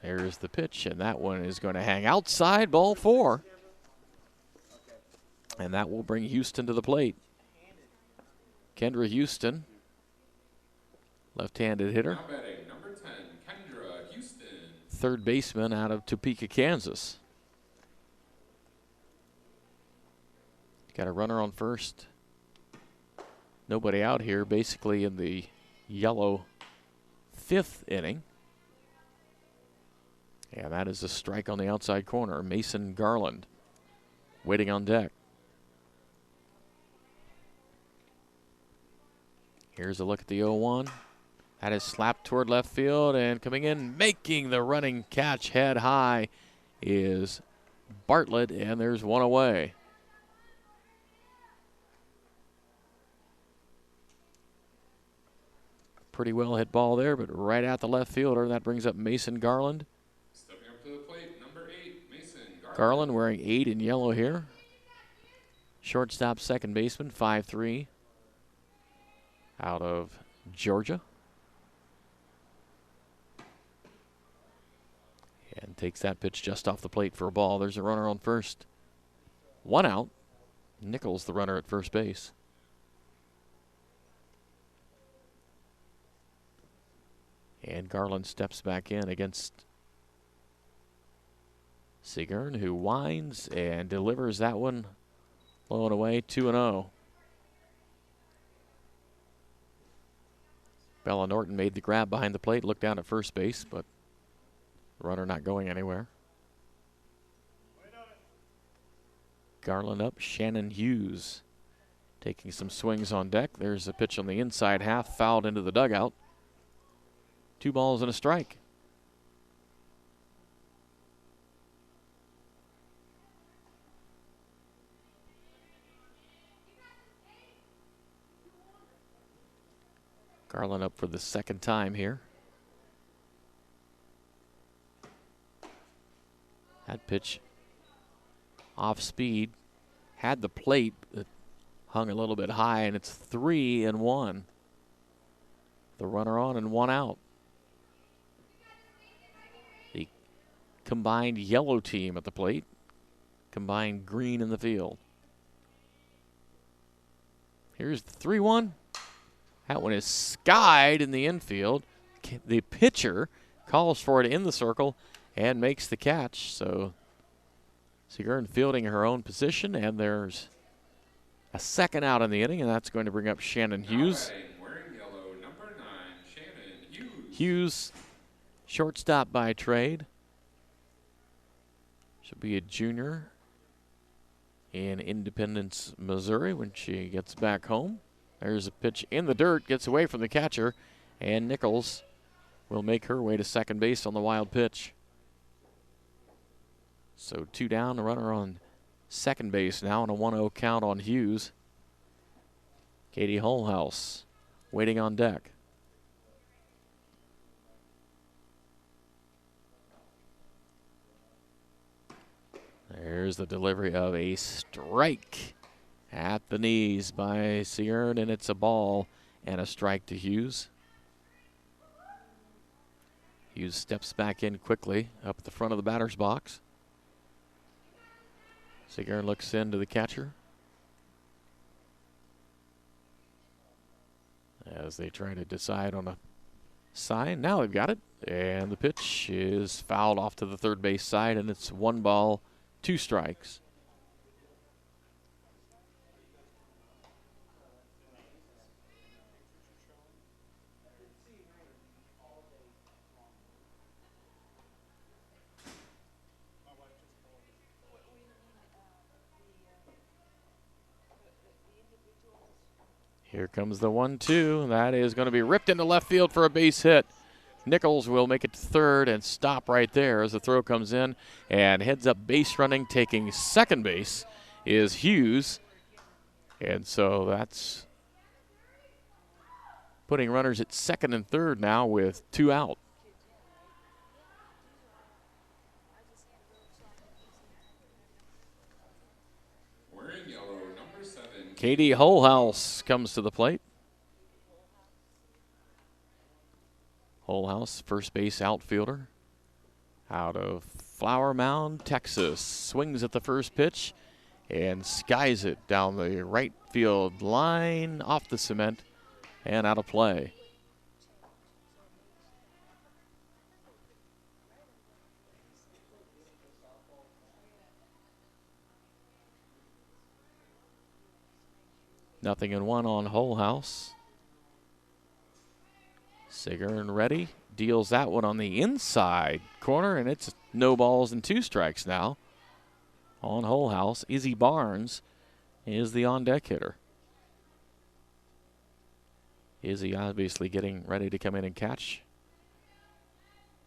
there's the pitch, and that one is going to hang outside, ball 4. And that will bring Houston to the plate. Kendra Houston, left-handed hitter.
Now batting number 10, Kendra Houston.
third baseman out of Topeka, Kansas. Got a runner on first. Nobody out here, basically in the yellow 5th inning. And that is a strike on the outside corner. Mason Garland waiting on deck. Here's a look at the 0-1. That is slapped toward left field, and coming in, making the running catch head high is Bartlett, and there's one away. Pretty well hit ball there, but right at the left fielder. That brings up Mason Garland.
Stepping up to the plate, number 8, Mason Garland.
Garland wearing 8 in yellow here. Shortstop, second baseman, 5'3", out of Georgia. And takes that pitch just off the plate for a ball. There's a runner on first. 1 out. Nichols, the runner at first base. And Garland steps back in against Sigurn, who winds and delivers that one low and away, 2-0. Bella Norton made the grab behind the plate, looked down at first base, but the runner not going anywhere. Garland up, Shannon Hughes taking some swings on deck. There's a pitch on the inside half, fouled into the dugout. 2 balls and a strike. Garland up for the second time here. That pitch off speed, had the plate that hung a little bit high, and it's 3-1. The runner on and 1 out. The combined yellow team at the plate, combined green in the field. Here's the 3-1. That one is skied in the infield. The pitcher calls for it in the circle and makes the catch. So Sigurn fielding her own position, and there's a second out in the inning, and that's going to bring up Shannon Hughes.
Wearing yellow, number 9, Shannon Hughes.
Hughes, shortstop by trade. She'll be a junior in Independence, Missouri when she gets back home. There's a pitch in the dirt, gets away from the catcher, and Nichols will make her way to second base on the wild pitch. So 2 down, the runner on second base now, and a 1-0 count on Hughes. Katie Holhouse waiting on deck. There's the delivery of a strike at the knees by Sigurn, and it's a ball and a strike to Hughes. Hughes steps back in quickly up at the front of the batter's box. Sigurn looks into the catcher as they try to decide on a sign. Now they've got it, and the pitch is fouled off to the third base side, and it's 1 ball, 2 strikes. Here comes the 1-2. That is going to be ripped into left field for a base hit. Nichols will make it to third and stop right there as the throw comes in, and heads up base running, taking second base is Hughes. And so that's putting runners at second and third now with 2 out.
Wearing yellow, number 7.
Katie Holhouse comes to the plate. Holhouse, first base outfielder out of Flower Mound, Texas. Swings at the first pitch and skies it down the right field line, off the cement, and out of play. 0-1 on Whole House. Siggern ready. Deals that one on the inside corner, and it's no balls and 2 strikes now on Whole House. Izzy Barnes is the on-deck hitter. Izzy obviously getting ready to come in and catch,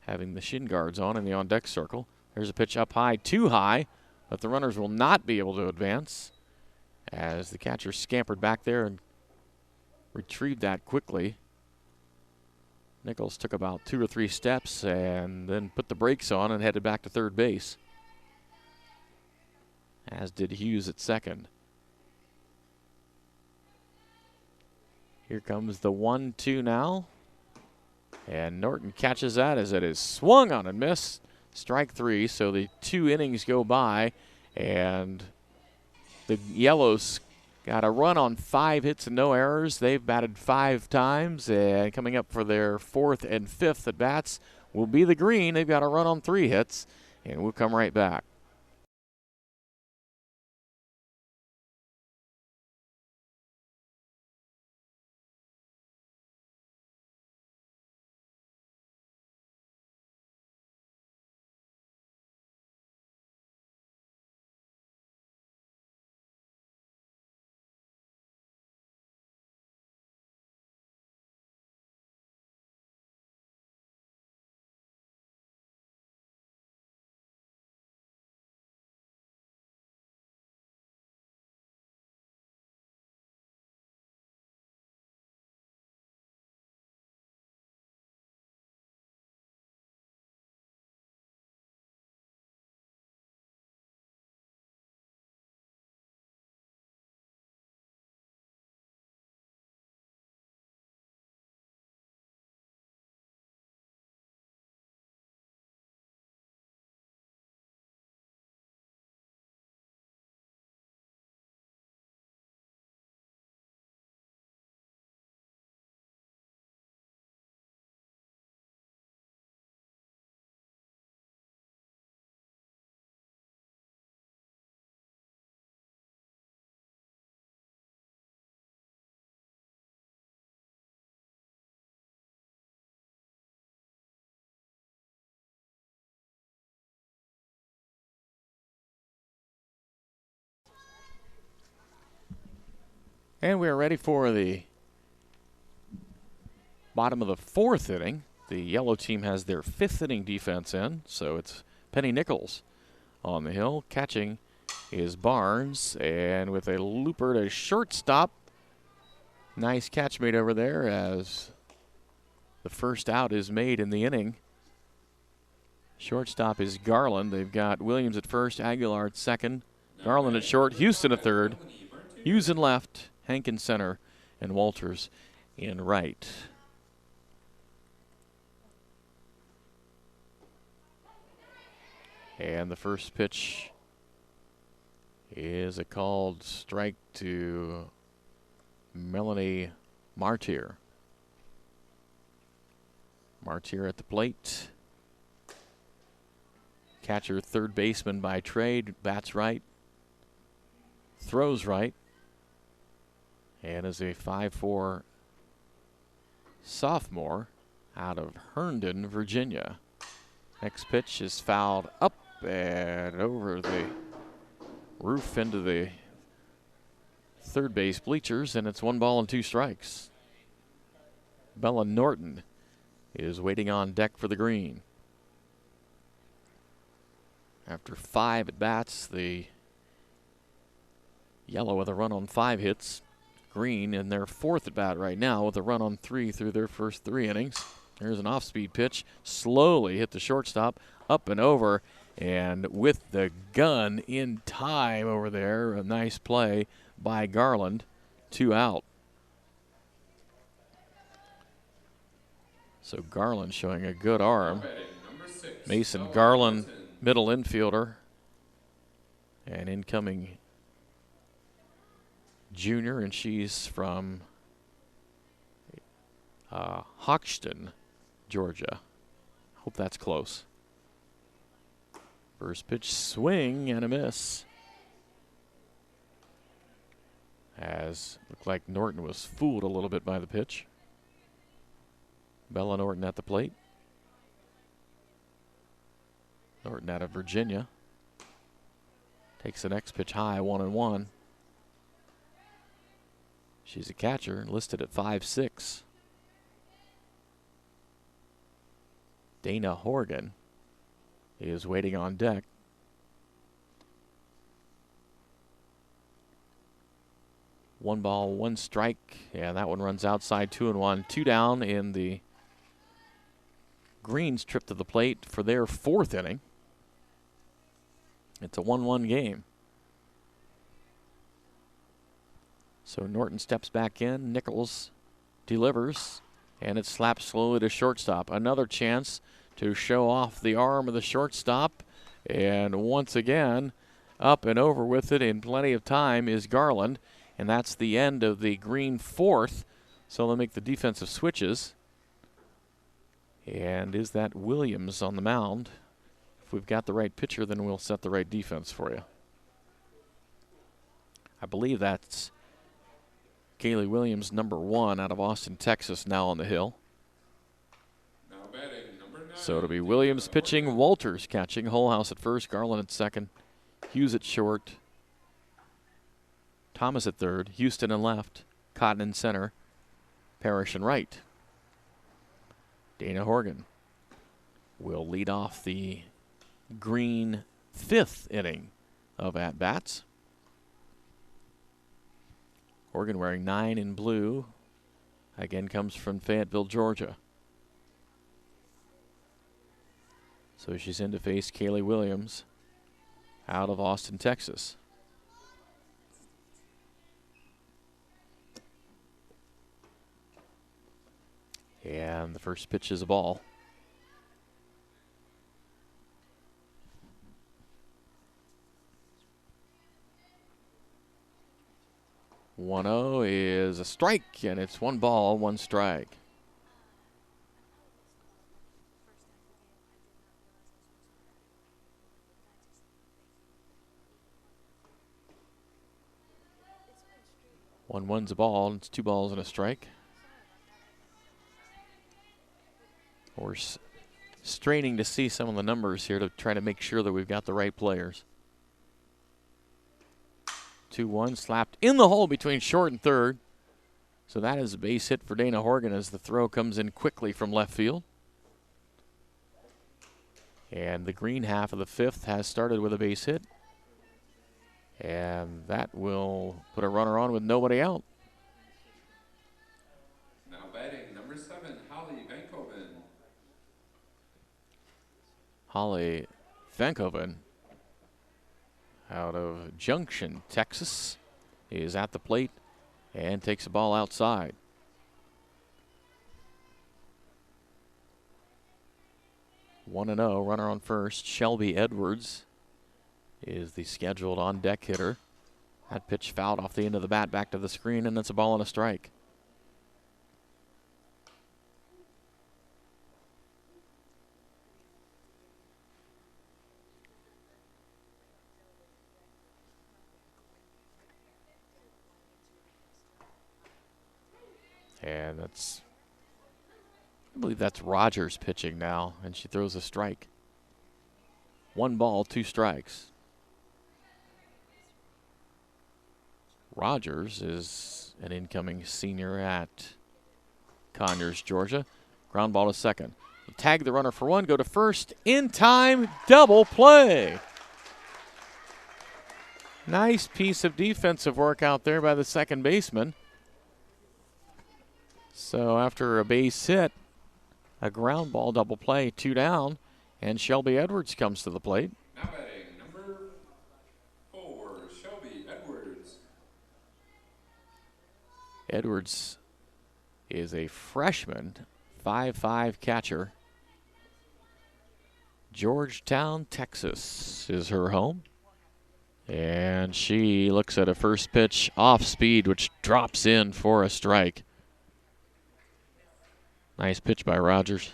having the shin guards on in the on-deck circle. There's a pitch up high, too high, but the runners will not be able to advance as the catcher scampered back there and retrieved that quickly. Nichols took about 2 or 3 steps and then put the brakes on and headed back to third base, as did Hughes at second. Here comes the 1-2 now. And Norton catches that as it is swung on and missed. Strike 3, so the 2 innings go by, and the Yellows got a run on 5 hits and no errors. They've batted 5 times, and coming up for their 4th and 5th at bats will be the Green. They've got a run on 3 hits, and we'll come right back. And we are ready for the bottom of the 4th inning. The Yellow team has their 5th inning defense in, so it's Penny Nichols on the hill. Catching is Barnes, and with a looper to shortstop. Nice catch made over there as the first out is made in the inning. Shortstop is Garland. They've got Williams at first, Aguilar at second, Garland at short, Houston at third, Hughes in left, Hank in center, and Walters in right. And the first pitch is a called strike to Melanie Martyr. Martyr at the plate. Catcher, third baseman by trade, bats right, throws right, and is a 5'4" sophomore out of Herndon, Virginia. Next pitch is fouled up and over the roof into the third base bleachers, and it's 1 ball and 2 strikes. Bella Norton is waiting on deck for the Green. After 5 at bats, the Yellow with a run on 5 hits. Green in their 4th at bat right now with a run on 3 through their first 3 innings. There's an off-speed pitch, slowly hit the shortstop, up and over, and with the gun in time over there, a nice play by Garland, 2 out. So Garland showing a good arm. Mason Garland, middle infielder, and incoming junior, and she's from Hoxton, Georgia. Hope that's close. First pitch swing and a miss. As looked like Norton was fooled a little bit by the pitch. Bella Norton at the plate. Norton out of Virginia. Takes the next pitch high, 1-1. She's a catcher, listed at 5'6". Dana Horgan is waiting on deck. One ball, one strike, and that one runs outside, 2-1. 2 down in the Greens' trip to the plate for their 4th inning. It's a 1-1 game. So Norton steps back in, Nichols delivers, and it's slapped slowly to shortstop. Another chance to show off the arm of the shortstop, and once again, up and over with it in plenty of time is Garland. And that's the end of the Green 4th. So they'll make the defensive switches. And is that Williams on the mound? If we've got the right pitcher, then we'll set the right defense for you. I believe that's Kaylee Williams, number 1 out of Austin, Texas, now on the hill.
Now batting, number 9.
So it'll be Williams pitching, Walters catching, Holhouse at first, Garland at second, Hughes at short, Thomas at third, Houston in left, Cotton in center, Parrish in right. Dana Horgan will lead off the Green 5th inning of at-bats. Horgan wearing 9 in blue. Again comes from Fayetteville, Georgia. So she's in to face Kaylee Williams out of Austin, Texas. And the first pitch is a ball. One-0 is a strike, and it's 1 ball, 1 strike. One's a ball, and it's 2 balls and a strike. We're straining to see some of the numbers here to try to make sure that we've got the right players. 2-1 slapped in the hole between short and third. So that is a base hit for Dana Horgan as the throw comes in quickly from left field. And the Green half of the 5th has started with a base hit. And that will put a runner on with nobody out.
Now batting, number 7, Holly Vankoven.
Holly Vankoven out of Junction, Texas, is at the plate and takes the ball outside. One and 0, runner on first. Shelby Edwards is the scheduled on-deck hitter. That pitch fouled off the end of the bat back to the screen, and it's a ball and a strike. And that's, I believe that's Rogers pitching now, and she throws a strike. 1 ball, 2 strikes. Rogers is an incoming senior at Conyers, Georgia. Ground ball to second. Tag the runner for 1, go to first. In time, double play. Nice piece of defensive work out there by the second baseman. So after a base hit, a ground ball double play, 2 down, and Shelby Edwards comes to the plate.
Now batting, number 4, Shelby Edwards.
Edwards is a freshman, 5'5" catcher. Georgetown, Texas is her home. And she looks at a first pitch off speed, which drops in for a strike. Nice pitch by Rogers.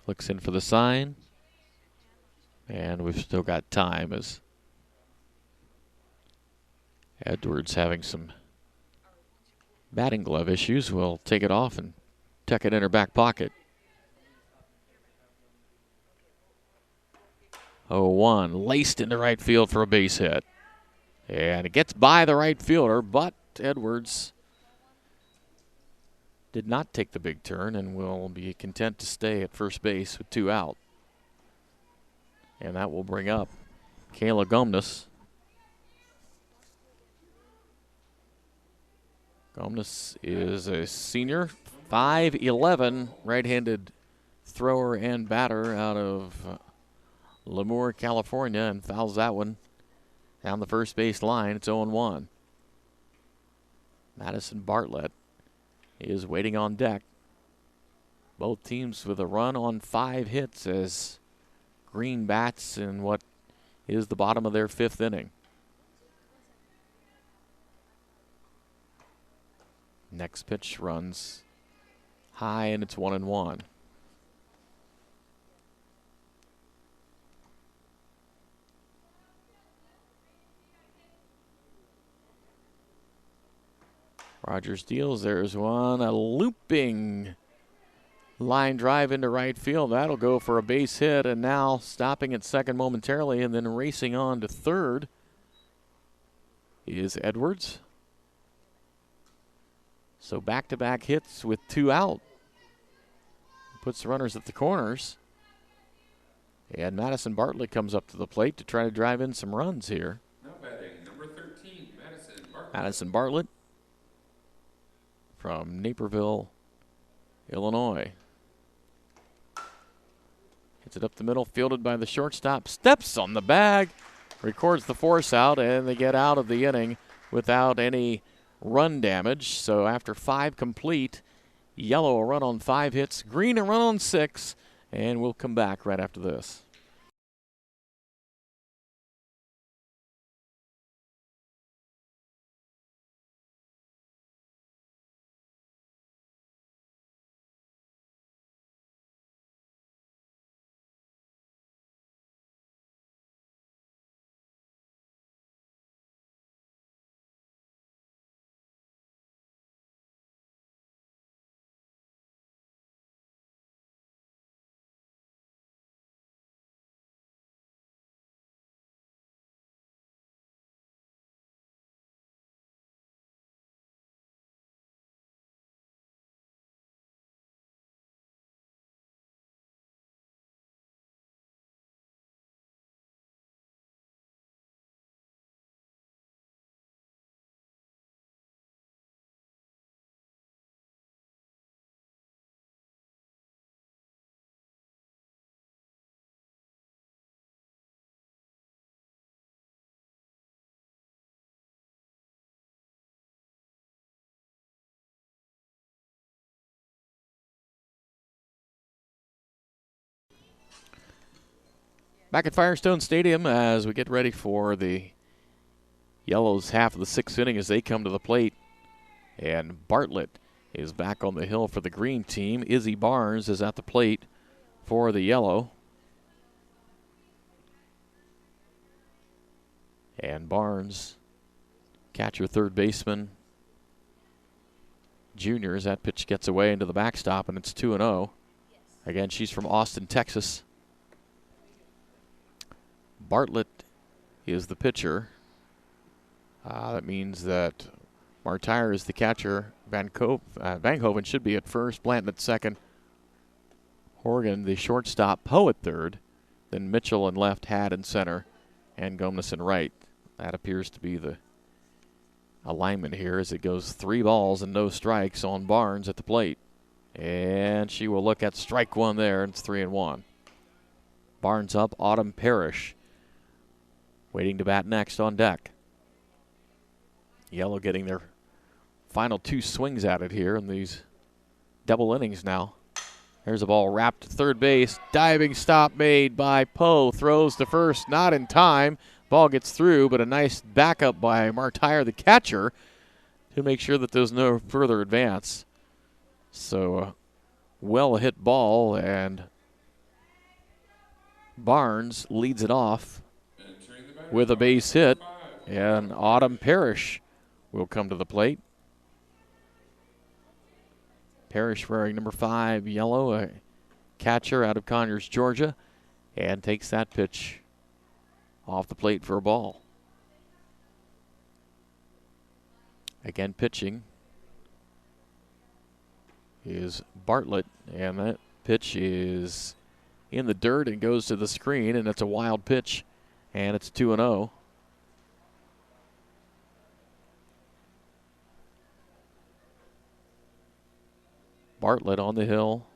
Looks in for the sign. And we've still got time as Edwards having some batting glove issues. Will take it off and tuck it in her back pocket. 0-1, laced into right field for a base hit. And it gets by the right fielder, but Edwards did not take the big turn and will be content to stay at first base with 2 out. And that will bring up Kayla Gomnes. Gomnes is a senior, 5'11", right-handed thrower and batter out of Lemoore, California, and fouls that one down the first base line. It's 0-1. Madison Bartlett is waiting on deck. Both teams with a run on 5 hits as Green bats in what is the bottom of their 5th inning. Next pitch runs high, and it's 1-1. Rogers deals. There's one. A looping line drive into right field. That'll go for a base hit, and now stopping at second momentarily and then racing on to third is Edwards. So back-to-back hits with 2 out. Puts the runners at the corners. And Madison Bartlett comes up to the plate to try to drive in some runs here.
Now batting, number 13, Madison Bartlett.
Madison Bartlett from Naperville, Illinois. Hits it up the middle, fielded by the shortstop. Steps on the bag, records the force out, and they get out of the inning without any run damage. So after 5 complete, Yellow a run on 5 hits, Green a run on 6, and we'll come back right after this. Back at Firestone Stadium as we get ready for the Yellows' half of the 6th inning as they come to the plate. And Bartlett is back on the hill for the Green team. Izzy Barnes is at the plate for the Yellow. And Barnes, catcher, third baseman, junior, as that pitch gets away into the backstop, and it's 2-0. Again, she's from Austin, Texas. Bartlett is the pitcher. That means that Martire is the catcher. Van Hoven should be at first. Blanton at second. Horgan, the shortstop. Poe at third. Then Mitchell in left, Had in center, and Gomnes in right. That appears to be the alignment here as it goes 3 balls and no strikes on Barnes at the plate. And she will look at strike 1 there, and it's 3-1. Barnes up, Autumn Parrish waiting to bat next on deck. Yellow getting their final 2 swings at it here in these double innings now. There's a ball wrapped to third base. Diving stop made by Poe. Throws to first, not in time. Ball gets through, but a nice backup by Martire, the catcher, to make sure that there's no further advance. So, well hit ball, and Barnes leads it off with a base hit. And Autumn Parrish will come to the plate. Parrish wearing number 5 yellow, a catcher out of Conyers, Georgia, and takes that pitch off the plate for a ball. Again, pitching is Bartlett, and that pitch is in the dirt and goes to the screen, and it's a wild pitch, and it's 2-0. Bartlett on the hill,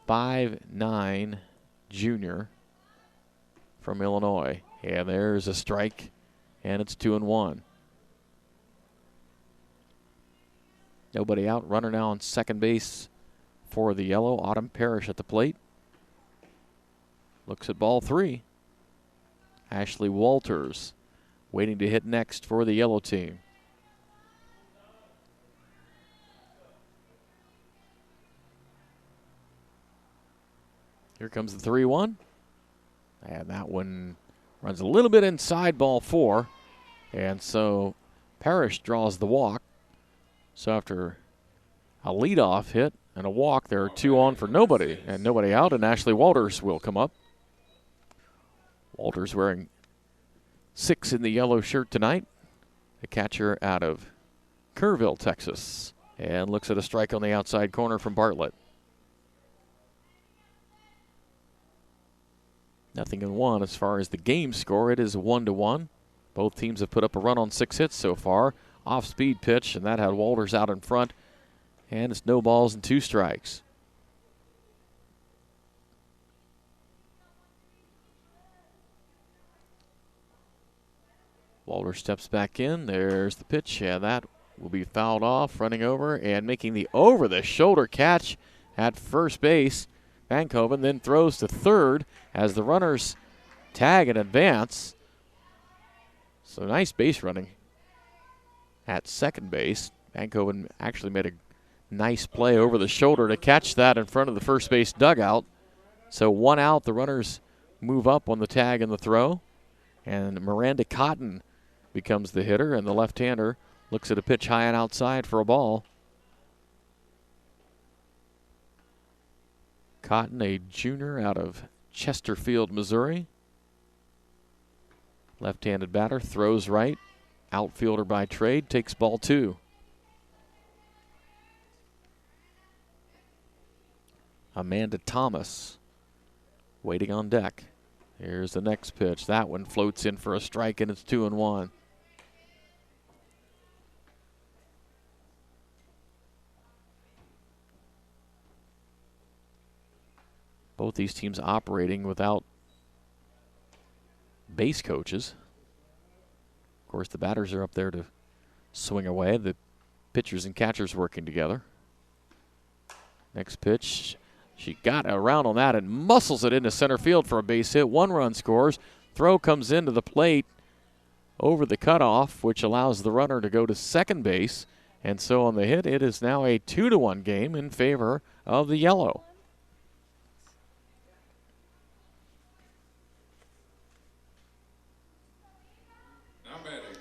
5'9" junior from Illinois. And there's a strike, and it's 2-1. Nobody out. Runner now on second base for the yellow. Autumn Parrish at the plate. Looks at ball 3. Ashley Walters waiting to hit next for the yellow team. Here comes the 3-1. And that one runs a little bit inside ball 4. And so Parrish draws the walk. So after a leadoff hit and a walk, there are 2 on for nobody and nobody out, and Ashley Walters will come up. Walters wearing 6 in the yellow shirt tonight. A catcher out of Kerrville, Texas, and looks at a strike on the outside corner from Bartlett. 0-1 as far as the game score. It is 1-1. Both teams have put up a run on 6 hits so far. Off-speed pitch, and that had Walters out in front. And it's no balls and 2 strikes. Walters steps back in. There's the pitch, and that will be fouled off, running over and making the over-the-shoulder catch at first base. Vancouver then throws to third as the runners tag and advance. So nice base running at second base. Vancouver actually made a nice play over the shoulder to catch that in front of the first base dugout. So 1 out, the runners move up on the tag and the throw. And Miranda Cotton becomes the hitter, and the left-hander looks at a pitch high and outside for a ball. Cotton, a junior out of Chesterfield, Missouri. Left-handed batter, throws right. Outfielder by trade, takes ball 2. Amanda Thomas waiting on deck. Here's the next pitch. That one floats in for a strike, and it's 2-1. Both these teams operating without base coaches. Of course, the batters are up there to swing away. The pitchers and catchers working together. Next pitch. She got around on that and muscles it into center field for a base hit. 1 run scores. Throw comes into the plate over the cutoff, which allows the runner to go to second base. And so on the hit, it is now a 2-1 game in favor of the yellow.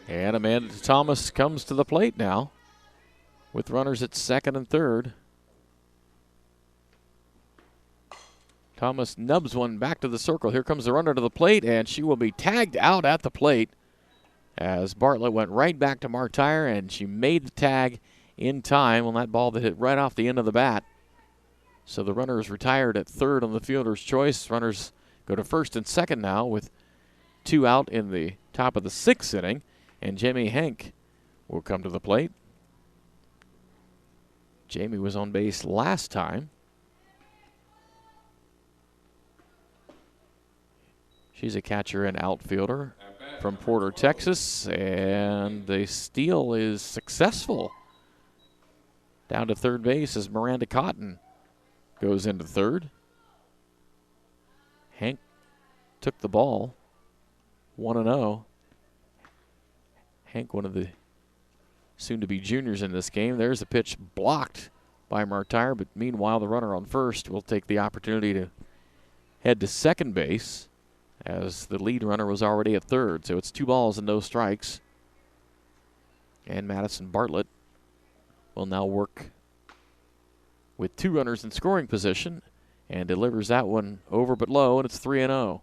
And Amanda Thomas comes to the plate now with runners at second and third. Thomas nubs one back to the circle. Here comes the runner to the plate, and she will be tagged out at the plate as Bartlett went right back to Martire, and she made the tag in time on that ball that hit right off the end of the bat. So the runner is retired at third on the fielder's choice. Runners go to first and second now with 2 out in the top of the 6th inning. And Jamie Henk will come to the plate. Jamie was on base last time. She's a catcher and outfielder from Porter, Texas. And the steal is successful. Down to third base as Miranda Cotton goes into third. Henk took the ball. 1-0. Henk, one of the soon-to-be juniors in this game. There's a pitch blocked by Martire, but meanwhile the runner on first will take the opportunity to head to second base as the lead runner was already at third. So it's 2 balls and no strikes. And Madison Bartlett will now work with 2 runners in scoring position and delivers that one over but low, and it's 3-0.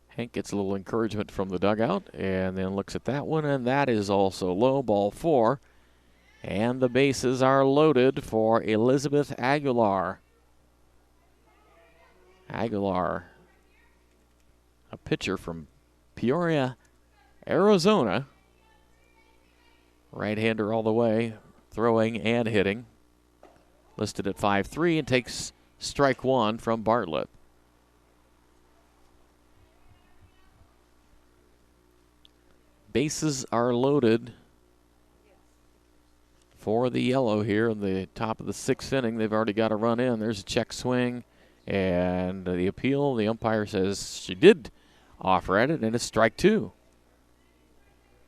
Hank gets a little encouragement from the dugout and then looks at that one, and that is also low, ball 4. And the bases are loaded for Elizabeth Aguilar. Aguilar, a pitcher from Peoria, Arizona. Right-hander all the way, throwing and hitting. Listed at 5'3", and takes strike 1 from Bartlett. Bases are loaded for the yellow here in the top of the 6th inning. They've already got a run in. There's a check swing, and the appeal. The umpire says she did offer at it, and it's strike 2.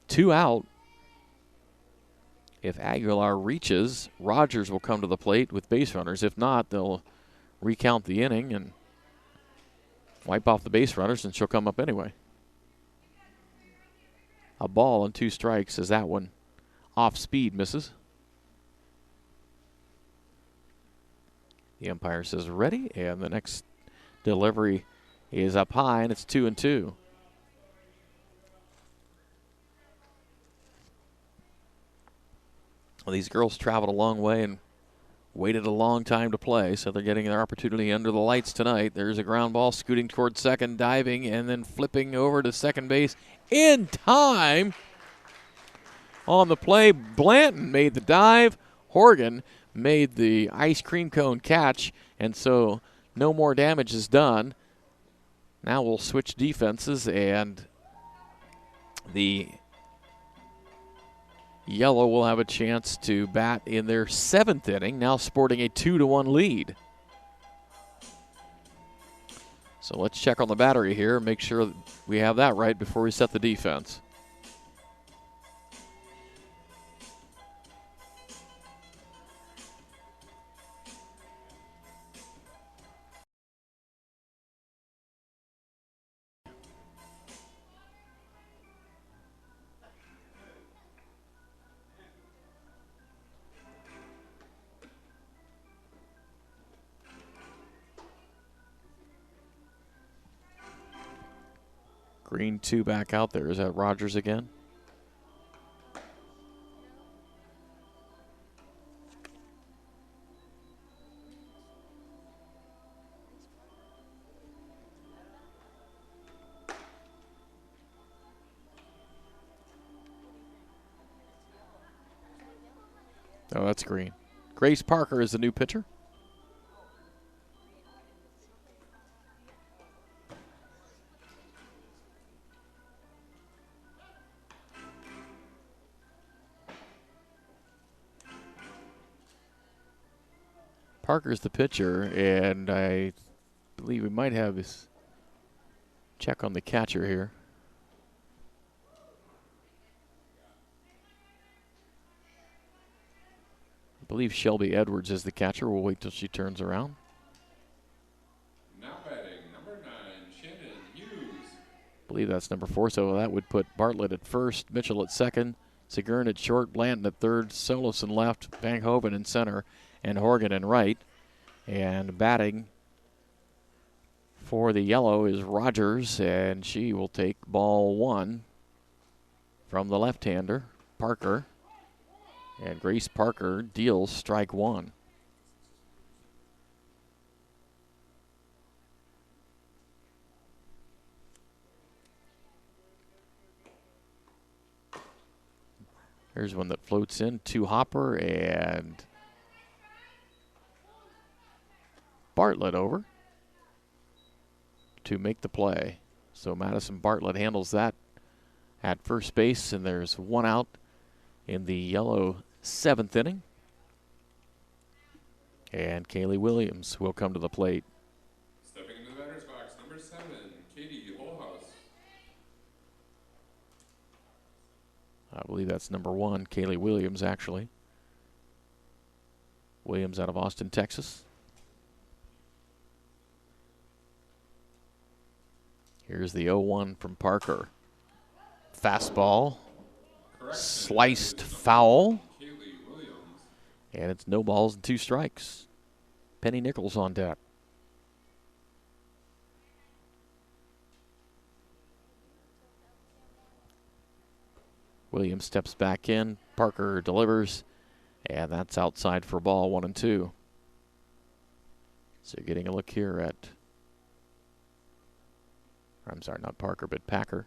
2 out. If Aguilar reaches, Rogers will come to the plate with base runners. If not, they'll recount the inning and wipe off the base runners, and she'll come up anyway. A ball and 2 strikes as that one off speed misses. The umpire says ready, and the next delivery is up high, and it's 2-2. Well, these girls traveled a long way and waited a long time to play, so they're getting their opportunity under the lights tonight. There's a ground ball scooting toward second, diving, and then flipping over to second base in time. On the play, Blanton made the dive. Horgan made the ice cream cone catch, and so no more damage is done. Now we'll switch defenses, and the yellow will have a chance to bat in their 7th inning, now sporting a 2-1 lead. So let's check on the battery here, make sure we have that right before we set the defense. Green 2 back out there. Is that Rogers again? Oh, that's Green. Grace Parker is the new pitcher. Parker's the pitcher, and I believe we might have his check on the catcher here. I believe Shelby Edwards is the catcher. We'll wait till she turns around.
Now batting, number 9, Shannon Hughes.
I believe that's number 4, so that would put Bartlett at first, Mitchell at second, Segurn at short, Blanton at third, Solis in left, Van Hoven in center, and Horgan in right. And batting for the yellow is Rogers, and she will take ball 1 from the left-hander, Parker. And Grace Parker deals strike 1. Here's one that floats in to Hopper, and Bartlett over to make the play. So Madison Bartlett handles that at first base, and there's 1 out in the yellow 7th inning. And Kaylee Williams will come to the plate.
Stepping into the batter's box, number 7, Katie Holhouse.
I believe that's number 1, Kaylee Williams, actually. Williams out of Austin, Texas. Here's the 0-1 from Parker. Fastball. Sliced foul. And it's no balls and 2 strikes. Penny Nichols on deck. Williams steps back in. Parker delivers. And that's outside for ball, 1-2. So getting a look here at, I'm sorry, not Parker, but Packer.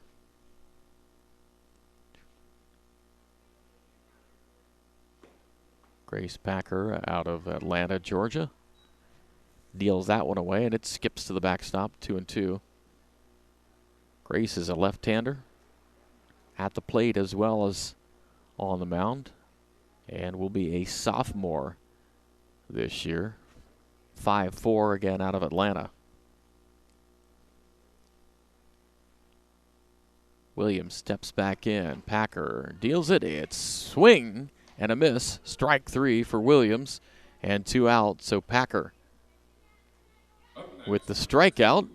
Grace Packer out of Atlanta, Georgia. Deals that one away, and it skips to the backstop, 2-2. Grace is a left-hander at the plate as well as on the mound, and will be a sophomore this year. 5'4" again out of Atlanta. Williams steps back in. Packer deals it. It's swing and a miss. Strike 3 for Williams and 2 out. So Packer with the strikeout,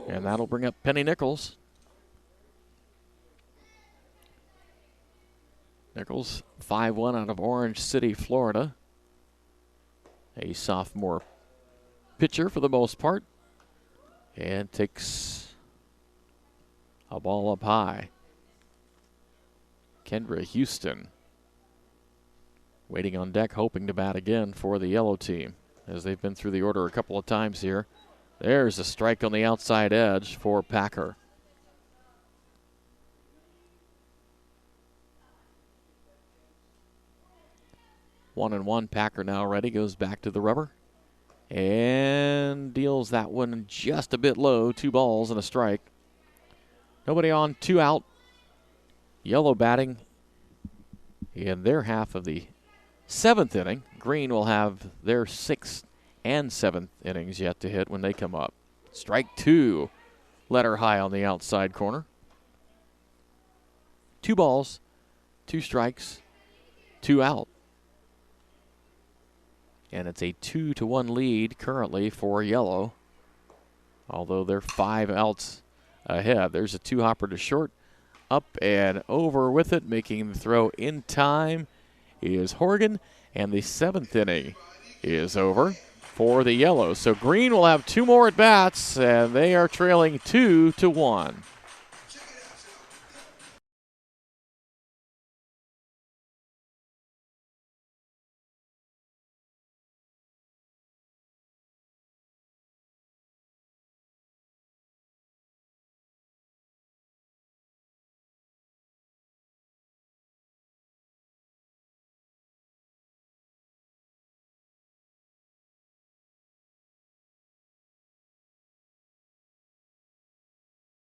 and that'll bring up Penny Nichols. Nichols, 5'1" out of Orange City, Florida. A sophomore pitcher for the most part. And takes a ball up high. Kendra Houston waiting on deck, hoping to bat again for the yellow team, as they've been through the order a couple of times here. There's a strike on the outside edge for Packer. One and one. Packer now ready, goes back to the rubber and deals that one just a bit low. 2 balls and a strike. Nobody on, 2 out. Yellow batting in their half of the 7th inning. Green will have their 6th and 7th innings yet to hit when they come up. Strike 2. Letter high on the outside corner. 2 balls, 2 strikes, 2 out. And it's a 2-1 lead currently for yellow, although they're 5 outs ahead. There's a 2-hopper to short. Up and over with it, making the throw in time is Horgan, and the 7th inning is over for the yellow. So Green will have 2 more at bats, and they are trailing 2-1.